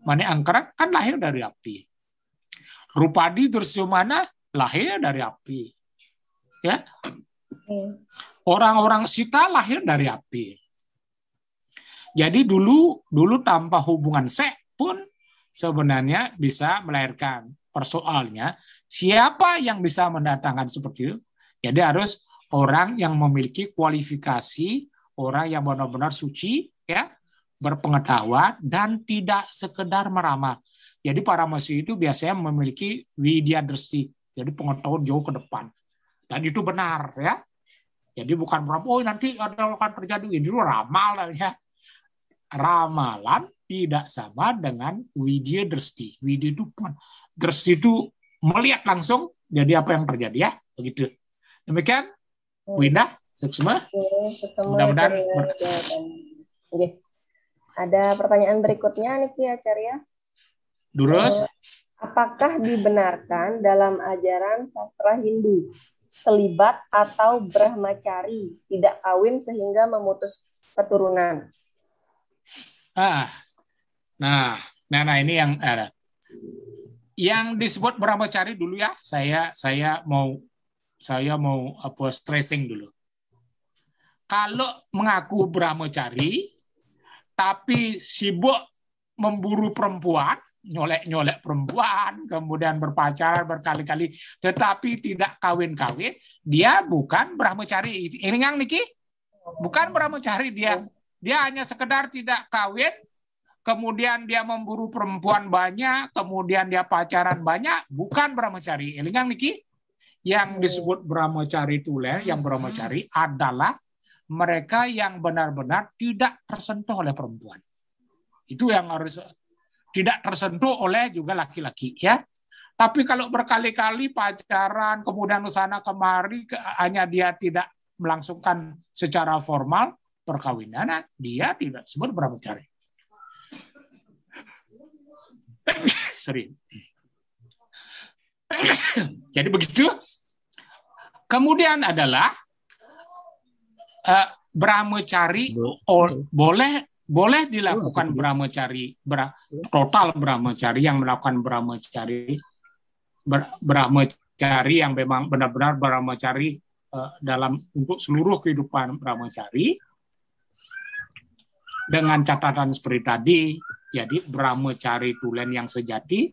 Mane Angkara kan lahir dari api. Rupadi Dursumana lahir dari api. Ya. Orang-orang Sita lahir dari api. Jadi dulu tanpa hubungan seks pun sebenarnya bisa melahirkan. Persoalnya siapa yang bisa mendatangkan seperti itu? Jadi harus orang yang memiliki kualifikasi, orang yang benar-benar suci, ya, berpengetahuan dan tidak sekedar meramal. Jadi para masih itu biasanya memiliki widya dresti, jadi pengetahuan jauh ke depan. Dan itu benar, ya. Jadi bukan oh nanti ada akan terjadi itu ramal ya. Ramalan tidak sama dengan widya dresti. Widya itu dresti itu melihat langsung jadi apa yang terjadi ya, begitu. Demikian Winda, Suksma. Mudah-mudahan.
Ada pertanyaan berikutnya Niki Acarya.
Durus.
Apakah dibenarkan dalam ajaran sastra Hindu selibat atau brahmacari tidak kawin sehingga memutus keturunan?
Nah ini yang disebut brahmacari dulu ya. Saya mau stressing dulu. Kalau mengaku brahmacari tapi sibuk memburu perempuan, nyolek perempuan, kemudian berpacaran berkali-kali, tetapi tidak kawin-kawin, dia bukan brahmacari. Ini yang Niki, bukan brahmacari dia. Dia hanya sekedar tidak kawin, kemudian dia memburu perempuan banyak, kemudian dia pacaran banyak, bukan brahmacari. Ini yang Niki, yang disebut brahmacari tulen, yang brahmacari adalah mereka yang benar-benar tidak tersentuh oleh perempuan. Itu yang harus tidak tersentuh oleh juga laki-laki ya. Tapi kalau berkali-kali pacaran kemudian ke sana kemari hanya dia tidak melangsungkan secara formal perkawinan, dia tidak disebut brahmacari. Sorry. Jadi begitu. Kemudian adalah brahmacari boleh dilakukan brahmacari, total brahmacari yang melakukan brahmacari yang memang benar-benar brahmacari dalam untuk seluruh kehidupan brahmacari dengan catatan seperti tadi. Jadi brahmacari tulen yang sejati,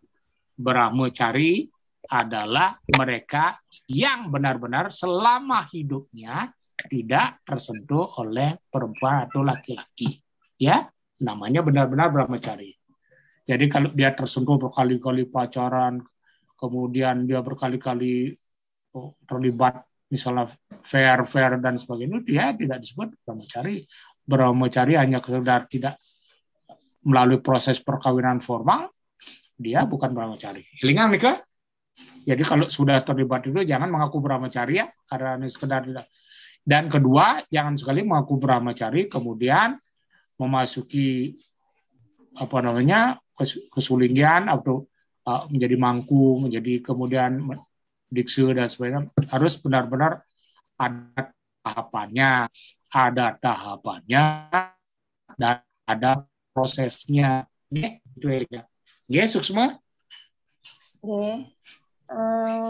brahmacari adalah mereka yang benar-benar selama hidupnya tidak tersentuh oleh perempuan atau laki-laki. Ya, namanya benar-benar brahmacari. Jadi kalau dia tersentuh berkali-kali pacaran, kemudian dia berkali-kali terlibat misalnya fair dan sebagainya, dia tidak disebut brahmacari. Brahmacari hanya sekedar tidak melalui proses perkawinan formal, dia bukan brahmacari. Hilingan nih ke? Jadi kalau sudah terlibat itu jangan mengaku brahmacari ya, karena ini sekedar tidak. Dan kedua, jangan sekali mengaku brahmacari kemudian memasuki kesulingan atau menjadi mangku, menjadi kemudian diksu dan sebagainya. Harus benar-benar ada tahapannya dan ada prosesnya. Itu ya. Suksma.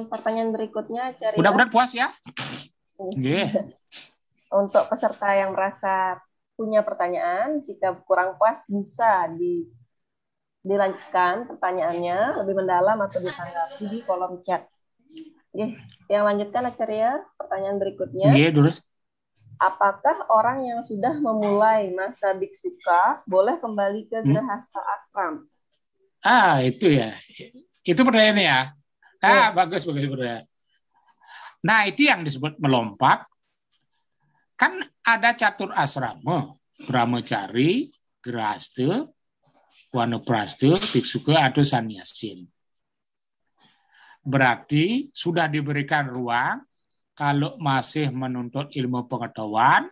Pertanyaan berikutnya dari
mudah-mudahan puas ya.
Untuk peserta yang merasa punya pertanyaan, jika kurang puas bisa dilanjutkan pertanyaannya lebih mendalam atau ditanggapi di kolom chat. Oke, yang lanjutkan Acarya, pertanyaan berikutnya.
Iya, terus.
Apakah orang yang sudah memulai masa biksuka boleh kembali ke grahasta ashram?
Itu ya. Itu pertanyaannya ya. Bagus pertanyaan. Nah, itu yang disebut melompat. Kan ada catur asrama, brahmacari, grahasta, wanaprastha, biksuka atau sannyasin. Berarti sudah diberikan ruang kalau masih menuntut ilmu pengetahuan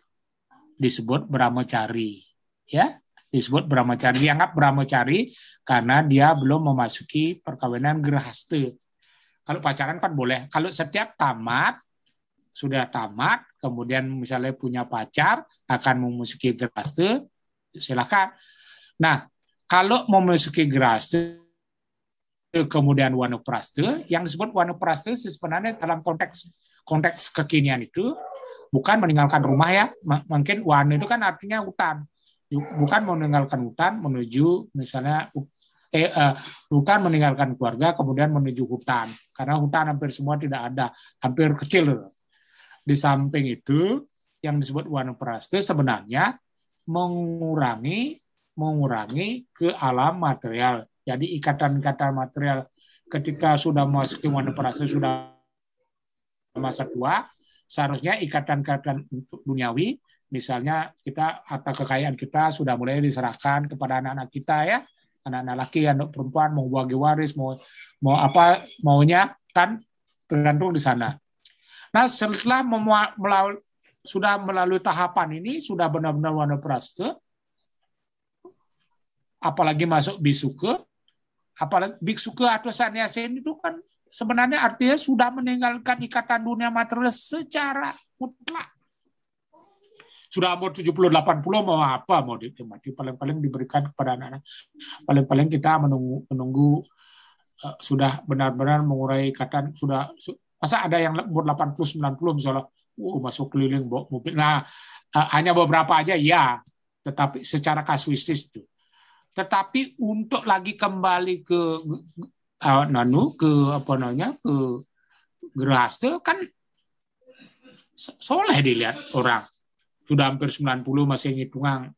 disebut brahmacari, ya, disebut brahmacari. Dianggap brahmacari karena dia belum memasuki perkawinan grahasta. Kalau pacaran kan boleh. Kalau setiap sudah tamat, kemudian misalnya punya pacar akan memasuki grahasta, silakan. Nah, kalau memasuki grahasta kemudian wanaprastha, yang disebut wanaprastha sebenarnya dalam konteks kekinian itu bukan meninggalkan rumah ya, mungkin wana itu kan artinya hutan, bukan meninggalkan hutan menuju misalnya bukan meninggalkan keluarga kemudian menuju hutan, karena hutan hampir semua tidak ada, hampir kecil. Di samping itu yang disebut wanaprastha sebenarnya mengurangi ke alam material. Jadi ikatan-ikatan material ketika sudah masuk ke wanaprastha sudah masa tua, seharusnya ikatan-ikatan duniawi, misalnya kita harta kekayaan kita sudah mulai diserahkan kepada anak-anak kita ya, anak-anak laki, anak perempuan mau bagi waris, mau apa maunya kan tergantung di sana. Nah, setelah sudah melalui tahapan ini, sudah benar-benar wanaprastha, apalagi masuk biksuka, apalagi biksuka atau sannyasin itu kan sebenarnya artinya sudah meninggalkan ikatan dunia material secara mutlak. Sudah mau 70-80 mau apa, mau dinikmati, paling-paling diberikan kepada anak-anak. Paling-paling kita menunggu sudah benar-benar mengurai ikatan, sudah masa ada yang umur 80-90 misalnya, masuk keliling bawa mobil. Nah, hanya beberapa aja ya, tetapi secara kasuistis itu. Tetapi untuk lagi kembali ke ke grahasta kan soleh dilihat orang sudah hampir 90 masih ngitungan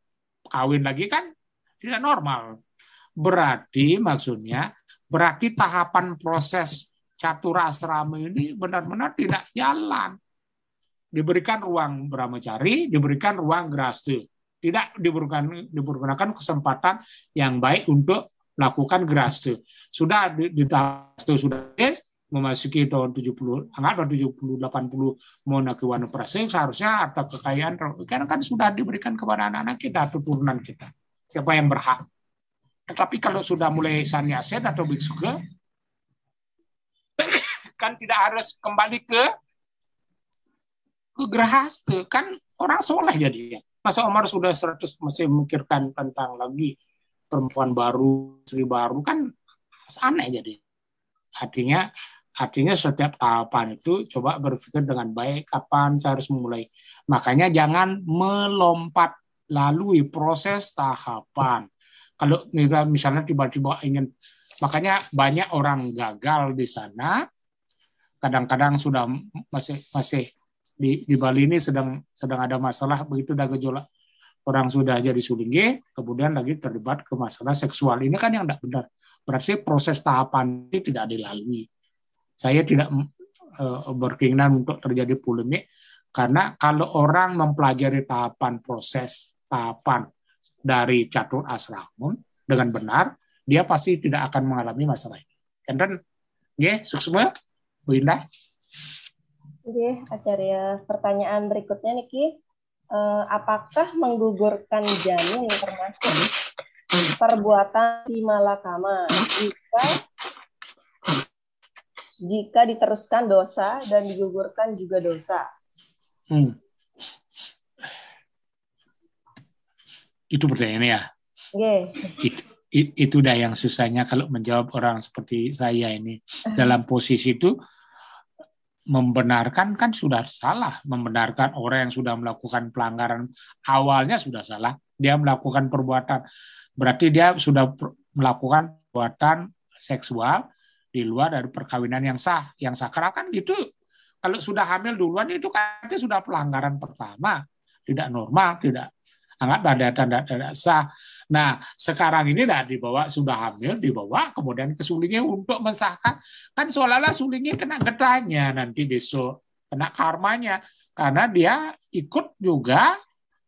kawin lagi kan tidak normal. Berarti tahapan proses catur asrama ini benar-benar tidak jalan. Diberikan ruang brahmacari, diberikan ruang grahasta. Tidak diberikan kesempatan yang baik untuk melakukan grahasta. Sudah di tahap sudah memasuki tahun 70, tahun 70 80 mau ke wanaprastha, seharusnya harta kekayaan kan sudah diberikan kepada anak-anak kita atau turunan kita. Siapa yang berhak? Tetapi kalau sudah mulai sannyasin atau biksuka kan tidak harus kembali ke grahasta, kan orang soleh jadinya. Masa Umar sudah 100 masih memikirkan tentang lagi perempuan baru, istri baru, kan aneh jadi. Artinya setiap tahapan itu coba berpikir dengan baik kapan saya harus memulai. Makanya jangan melompat, lalui proses tahapan. Kalau misalnya tiba-tiba ingin, makanya banyak orang gagal di sana. Kadang-kadang sudah masih di Bali ini sedang ada masalah, begitu ada gejolak orang sudah jadi sulingge, kemudian lagi terlibat ke masalah seksual. Ini kan yang tidak benar. Berarti proses tahapan ini tidak dilalui. Saya tidak berkeinginan untuk terjadi polemik, karena kalau orang mempelajari tahapan dari catur asrama dengan benar, dia pasti tidak akan mengalami masalah ini. Dan sukses Bu Indah.
Oke, Acarya. Pertanyaan berikutnya Niki, apakah menggugurkan janin termasuk perbuatan simalakama jika diteruskan dosa dan digugurkan juga dosa?
Itu pertanyaannya ya. Itu dah yang susahnya kalau menjawab orang seperti saya ini. Dalam posisi itu membenarkan kan sudah salah. Membenarkan orang yang sudah melakukan pelanggaran awalnya sudah salah. Dia melakukan perbuatan. Berarti dia sudah melakukan perbuatan seksual di luar dari perkawinan yang sah, yang sakral kan gitu. Kalau sudah hamil duluan itu kan sudah pelanggaran pertama, tidak normal, tidak anggap ada tanda sah. Nah, sekarang ini dibawa sudah hamil, dibawa kemudian ke sulingnya untuk mensahkan, kan seolah-olah sulingnya kena getahnya nanti besok, kena karmanya, karena dia ikut juga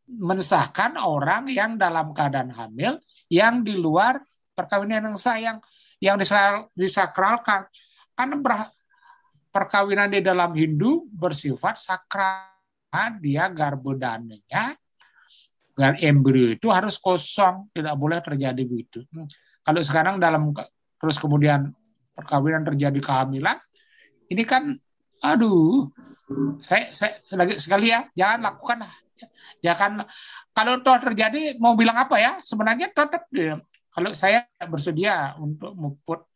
mensahkan orang yang dalam keadaan hamil yang di luar perkawinan yang sah, yang disakralkan. Karena perkawinan di dalam Hindu bersifat sakral, dia garbodananya, embrio itu harus kosong, tidak boleh terjadi begitu. Kalau sekarang terus kemudian perkawinan terjadi kehamilan, ini kan, aduh, saya lagi sekali ya, jangan lakukan, jangan. Kalau toh terjadi, mau bilang apa ya? Sebenarnya tetap kalau saya bersedia untuk memuput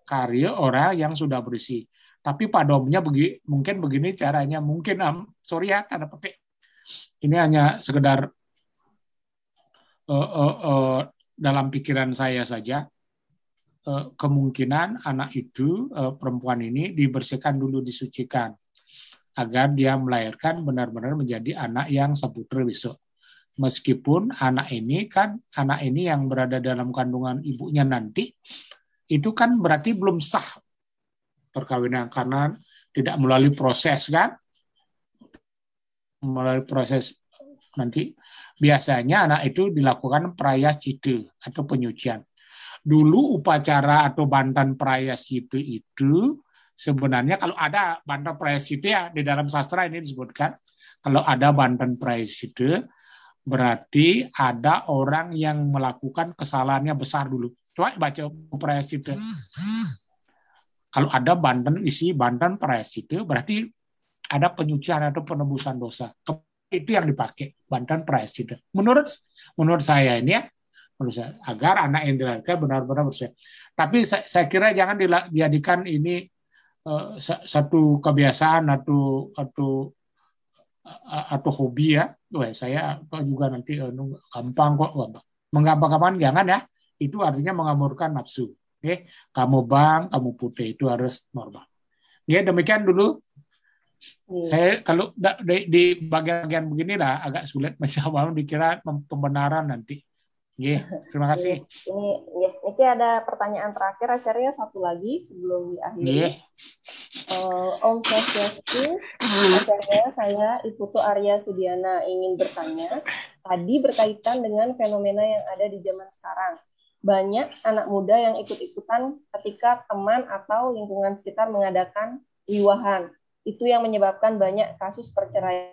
karya orang yang sudah bersih. Tapi pada umumnya mungkin begini caranya, mungkin sorry ya, tanda petik. Ini hanya sekedar dalam pikiran saya saja. Kemungkinan anak itu, perempuan ini dibersihkan dulu, disucikan, agar dia melahirkan benar-benar menjadi anak yang saputra besok. Meskipun anak ini yang berada dalam kandungan ibunya nanti, itu kan berarti belum sah perkawinan karena tidak melalui proses kan, melalui proses nanti biasanya anak itu dilakukan prayaschita atau penyucian. Dulu upacara atau bantan prayaschita itu sebenarnya kalau ada bantan prayaschita ya di dalam sastra ini disebutkan, kalau ada bantan prayaschita berarti ada orang yang melakukan kesalahannya besar dulu. Coba baca prayaschita. Kalau ada isi bantan prayaschita berarti ada penyucian atau penebusan dosa. Itu yang dipakai bantan prayaschita. Menurut saya ini ya, agar anak yang dilahirkan benar-benar bersih. Tapi saya kira jangan dijadikan ini satu kebiasaan atau hobi ya. Saya juga nanti gampang kok. Menggampang-gampang jangan ya. Itu artinya mengamurkan nafsu. Oke, kamu kamu putih, itu harus normal. Ya, demikian dulu. Saya kalau di bagian begini lah agak sulit macam dikira pembenaran nanti. Terima kasih.
Ini ada pertanyaan terakhir Acarya, satu lagi sebelum diakhiri. Om Swastiastu, Acarya, saya Iputu Arya Sudiana ingin bertanya. Tadi berkaitan dengan fenomena yang ada di zaman sekarang. Banyak anak muda yang ikut-ikutan ketika teman atau lingkungan sekitar mengadakan wiwahan. Itu yang menyebabkan banyak kasus perceraian,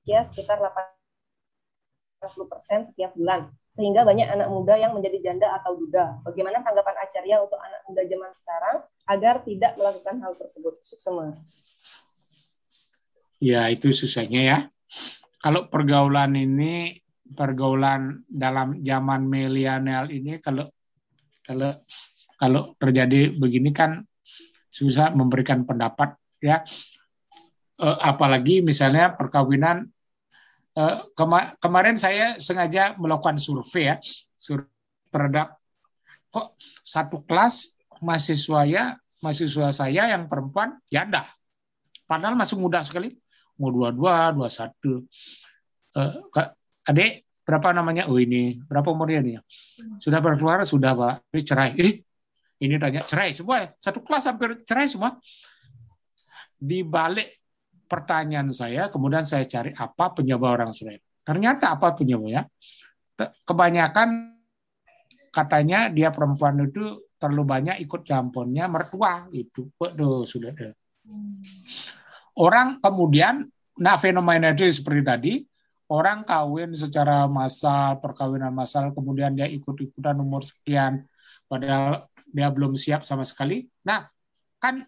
sekitar 80% setiap bulan. Sehingga banyak anak muda yang menjadi janda atau duda. Bagaimana tanggapan Acarya untuk anak muda zaman sekarang agar tidak melakukan hal tersebut? Suksema.
Ya, itu susahnya ya. Kalau pergaulan dalam zaman milenial ini, kalau terjadi begini kan susah memberikan pendapat ya. Apalagi misalnya perkawinan. Kemarin saya sengaja melakukan survei terhadap kok satu kelas mahasiswa saya yang perempuan janda, padahal masih muda sekali, mau 22, 21. Adik berapa namanya? Oh ini berapa umurnya nih? Sudah berkeluarga? Sudah Pak. Ini cerai. Ini tanya cerai semua ya. Satu kelas hampir cerai semua. Di balik pertanyaan saya, kemudian saya cari apa penyebab orang cerai. Ternyata apa penyebabnya? Kebanyakan katanya dia perempuan itu terlalu banyak ikut campurnya mertua itu. Waduh, sudah ada. Orang kemudian, fenomena itu seperti tadi, orang kawin secara massal, perkawinan massal, kemudian dia ikut-ikutan umur sekian, padahal dia belum siap sama sekali. Nah, kan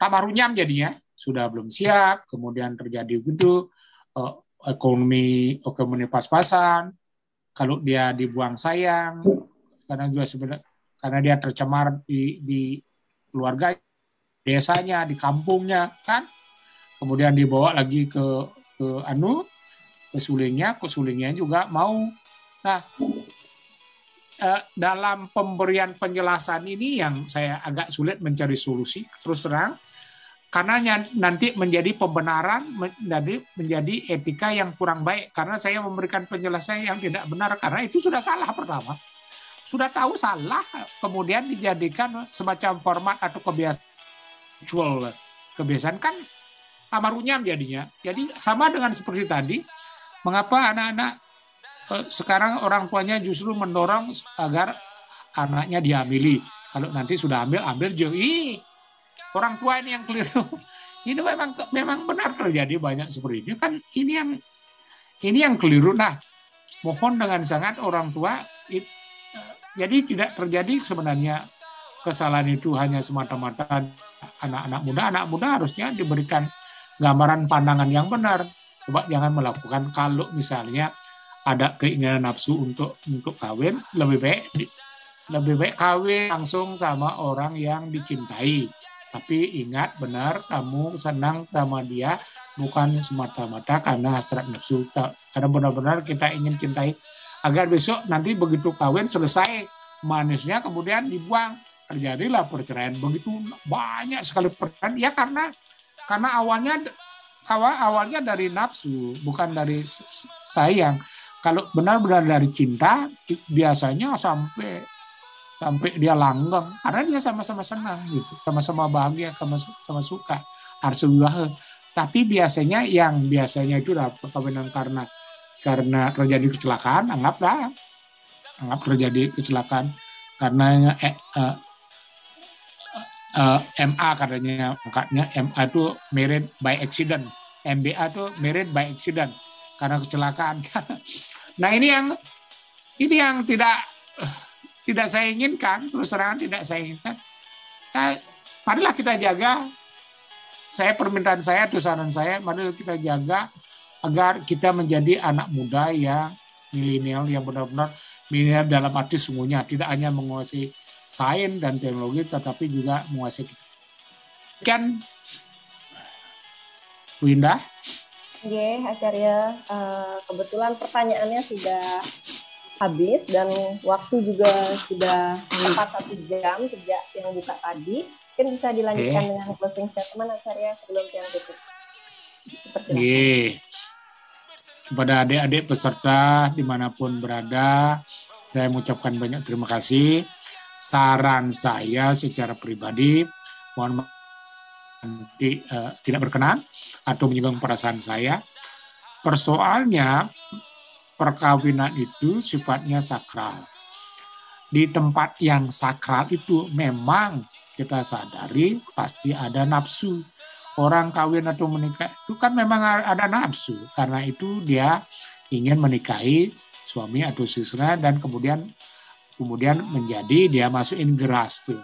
tambah runyam jadinya. Sudah belum siap, kemudian terjadi gitu, ekonomi pas-pasan, kalau dia dibuang sayang, karena dia tercemar di keluarga, desanya, di kampungnya, kan, kemudian dibawa lagi ke sulingnya juga mau. Nah, dalam pemberian penjelasan ini yang saya agak sulit mencari solusi, terus terang, karena nanti menjadi pembenaran, menjadi etika yang kurang baik, karena saya memberikan penjelasan yang tidak benar, karena itu sudah salah pertama. Sudah tahu salah, kemudian dijadikan semacam format atau kebiasaan kan amarunyam jadinya. Jadi sama dengan seperti tadi, mengapa anak-anak sekarang orang tuanya justru mendorong agar anaknya dihamili. Kalau nanti sudah ambil jauh. Orang tua ini yang keliru. Ini memang benar terjadi banyak seperti ini. Kan ini yang keliru. Nah, mohon dengan sangat orang tua, jadi tidak terjadi sebenarnya kesalahan itu hanya semata-mata anak-anak muda. Anak muda harusnya diberikan gambaran pandangan yang benar. Coba jangan melakukan, kalau misalnya ada keinginan nafsu untuk kawin, lebih baik kawin langsung sama orang yang dicintai. Tapi ingat benar, kamu senang sama dia bukan semata-mata karena hasrat nafsu. Karena benar-benar kita ingin cintai, agar besok nanti begitu kawin selesai manisnya kemudian dibuang, terjadilah perceraian. Begitu banyak sekali perceraian ya, karena awalnya dari nafsu, bukan dari sayang. Kalau benar-benar dari cinta, biasanya sampai dia langgeng, karena dia sama-sama senang gitu, sama-sama bahagia, sama suka, arsuwiwahe. Tapi biasanya itu adalah perkawinan karena terjadi kecelakaan, anggap terjadi kecelakaan karena MA katanya, angkatnya MA itu married by accident, MBA itu married by accident karena kecelakaan. Nah ini yang tidak saya inginkan, terus terang tidak saya inginkan. Marilah kita jaga, permintaan saya, saran saya, marilah kita jaga agar kita menjadi anak muda yang milenial, yang benar-benar milenial dalam arti sungguhnya, tidak hanya menguasai sains dan teknologi, tetapi juga menguasai kita. Kan, Bu Indah?
Oke, Acarya, kebetulan pertanyaannya sudah habis dan waktu juga sudah tepat 1 jam sejak yang buka tadi. Mungkin bisa dilanjutkan dengan closing statement Acarya sebelum yang tutup.
Persilakan. Kepada adik-adik peserta dimanapun berada, saya mengucapkan banyak terima kasih. Saran saya secara pribadi, mohon maaf nanti tidak berkenan atau menyinggung perasaan saya. Persoalnya perkawinan itu sifatnya sakral. Di tempat yang sakral itu memang kita sadari pasti ada nafsu. Orang kawin atau menikah itu kan memang ada nafsu. Karena itu dia ingin menikahi suami atau istrinya dan kemudian menjadi dia masukin geraste.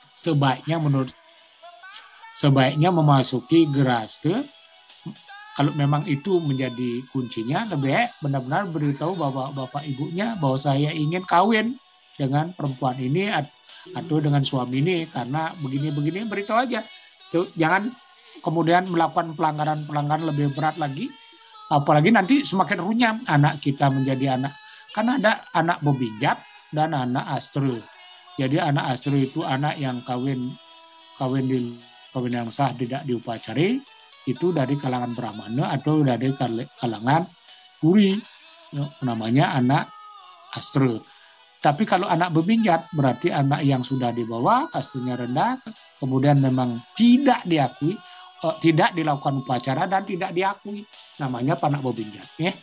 Sebaiknya memasuki geraste. Kalau memang itu menjadi kuncinya, lebih baik benar-benar beritahu bapak ibunya bahwa saya ingin kawin dengan perempuan ini atau dengan suami ini karena begini-begini, beritahu aja. Jangan kemudian melakukan pelanggaran lebih berat lagi, apalagi nanti semakin runyam anak kita menjadi anak. Karena ada anak bebinjat dan anak astro. Jadi anak astro itu anak yang kawin yang sah tidak diupacari, itu dari kalangan Brahmana atau dari kalangan Puri, namanya anak astro. Tapi kalau anak bebinjat berarti anak yang sudah di bawah, kastenya rendah, kemudian memang tidak diakui, tidak dilakukan upacara dan tidak diakui, namanya anak bebinjat. Ya.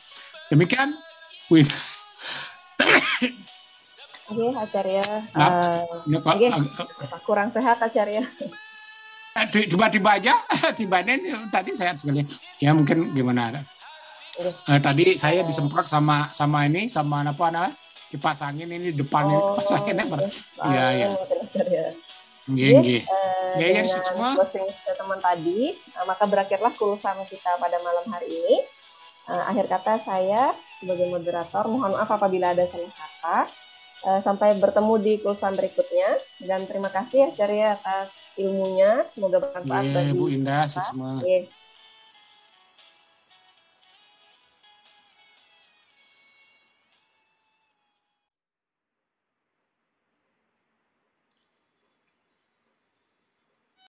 Demikian, Win.
Oke, Acarya. Kurang sehat, Acarya.
Tiba-tiba aja, tadi sehat sekali. Ya mungkin gimana? Tadi saya disemprot sama apa kipas angin ini depannya kipas angin Iya. Nggih. Ya semua.
Closing teman tadi, maka berakhirlah kulusan kita pada malam hari ini. Akhir kata saya sebagai moderator, mohon maaf apabila ada salah kata. Sampai bertemu di kulusan berikutnya dan terima kasih Acarya atas ilmunya, semoga bermanfaat bagi
Bu Indah semua.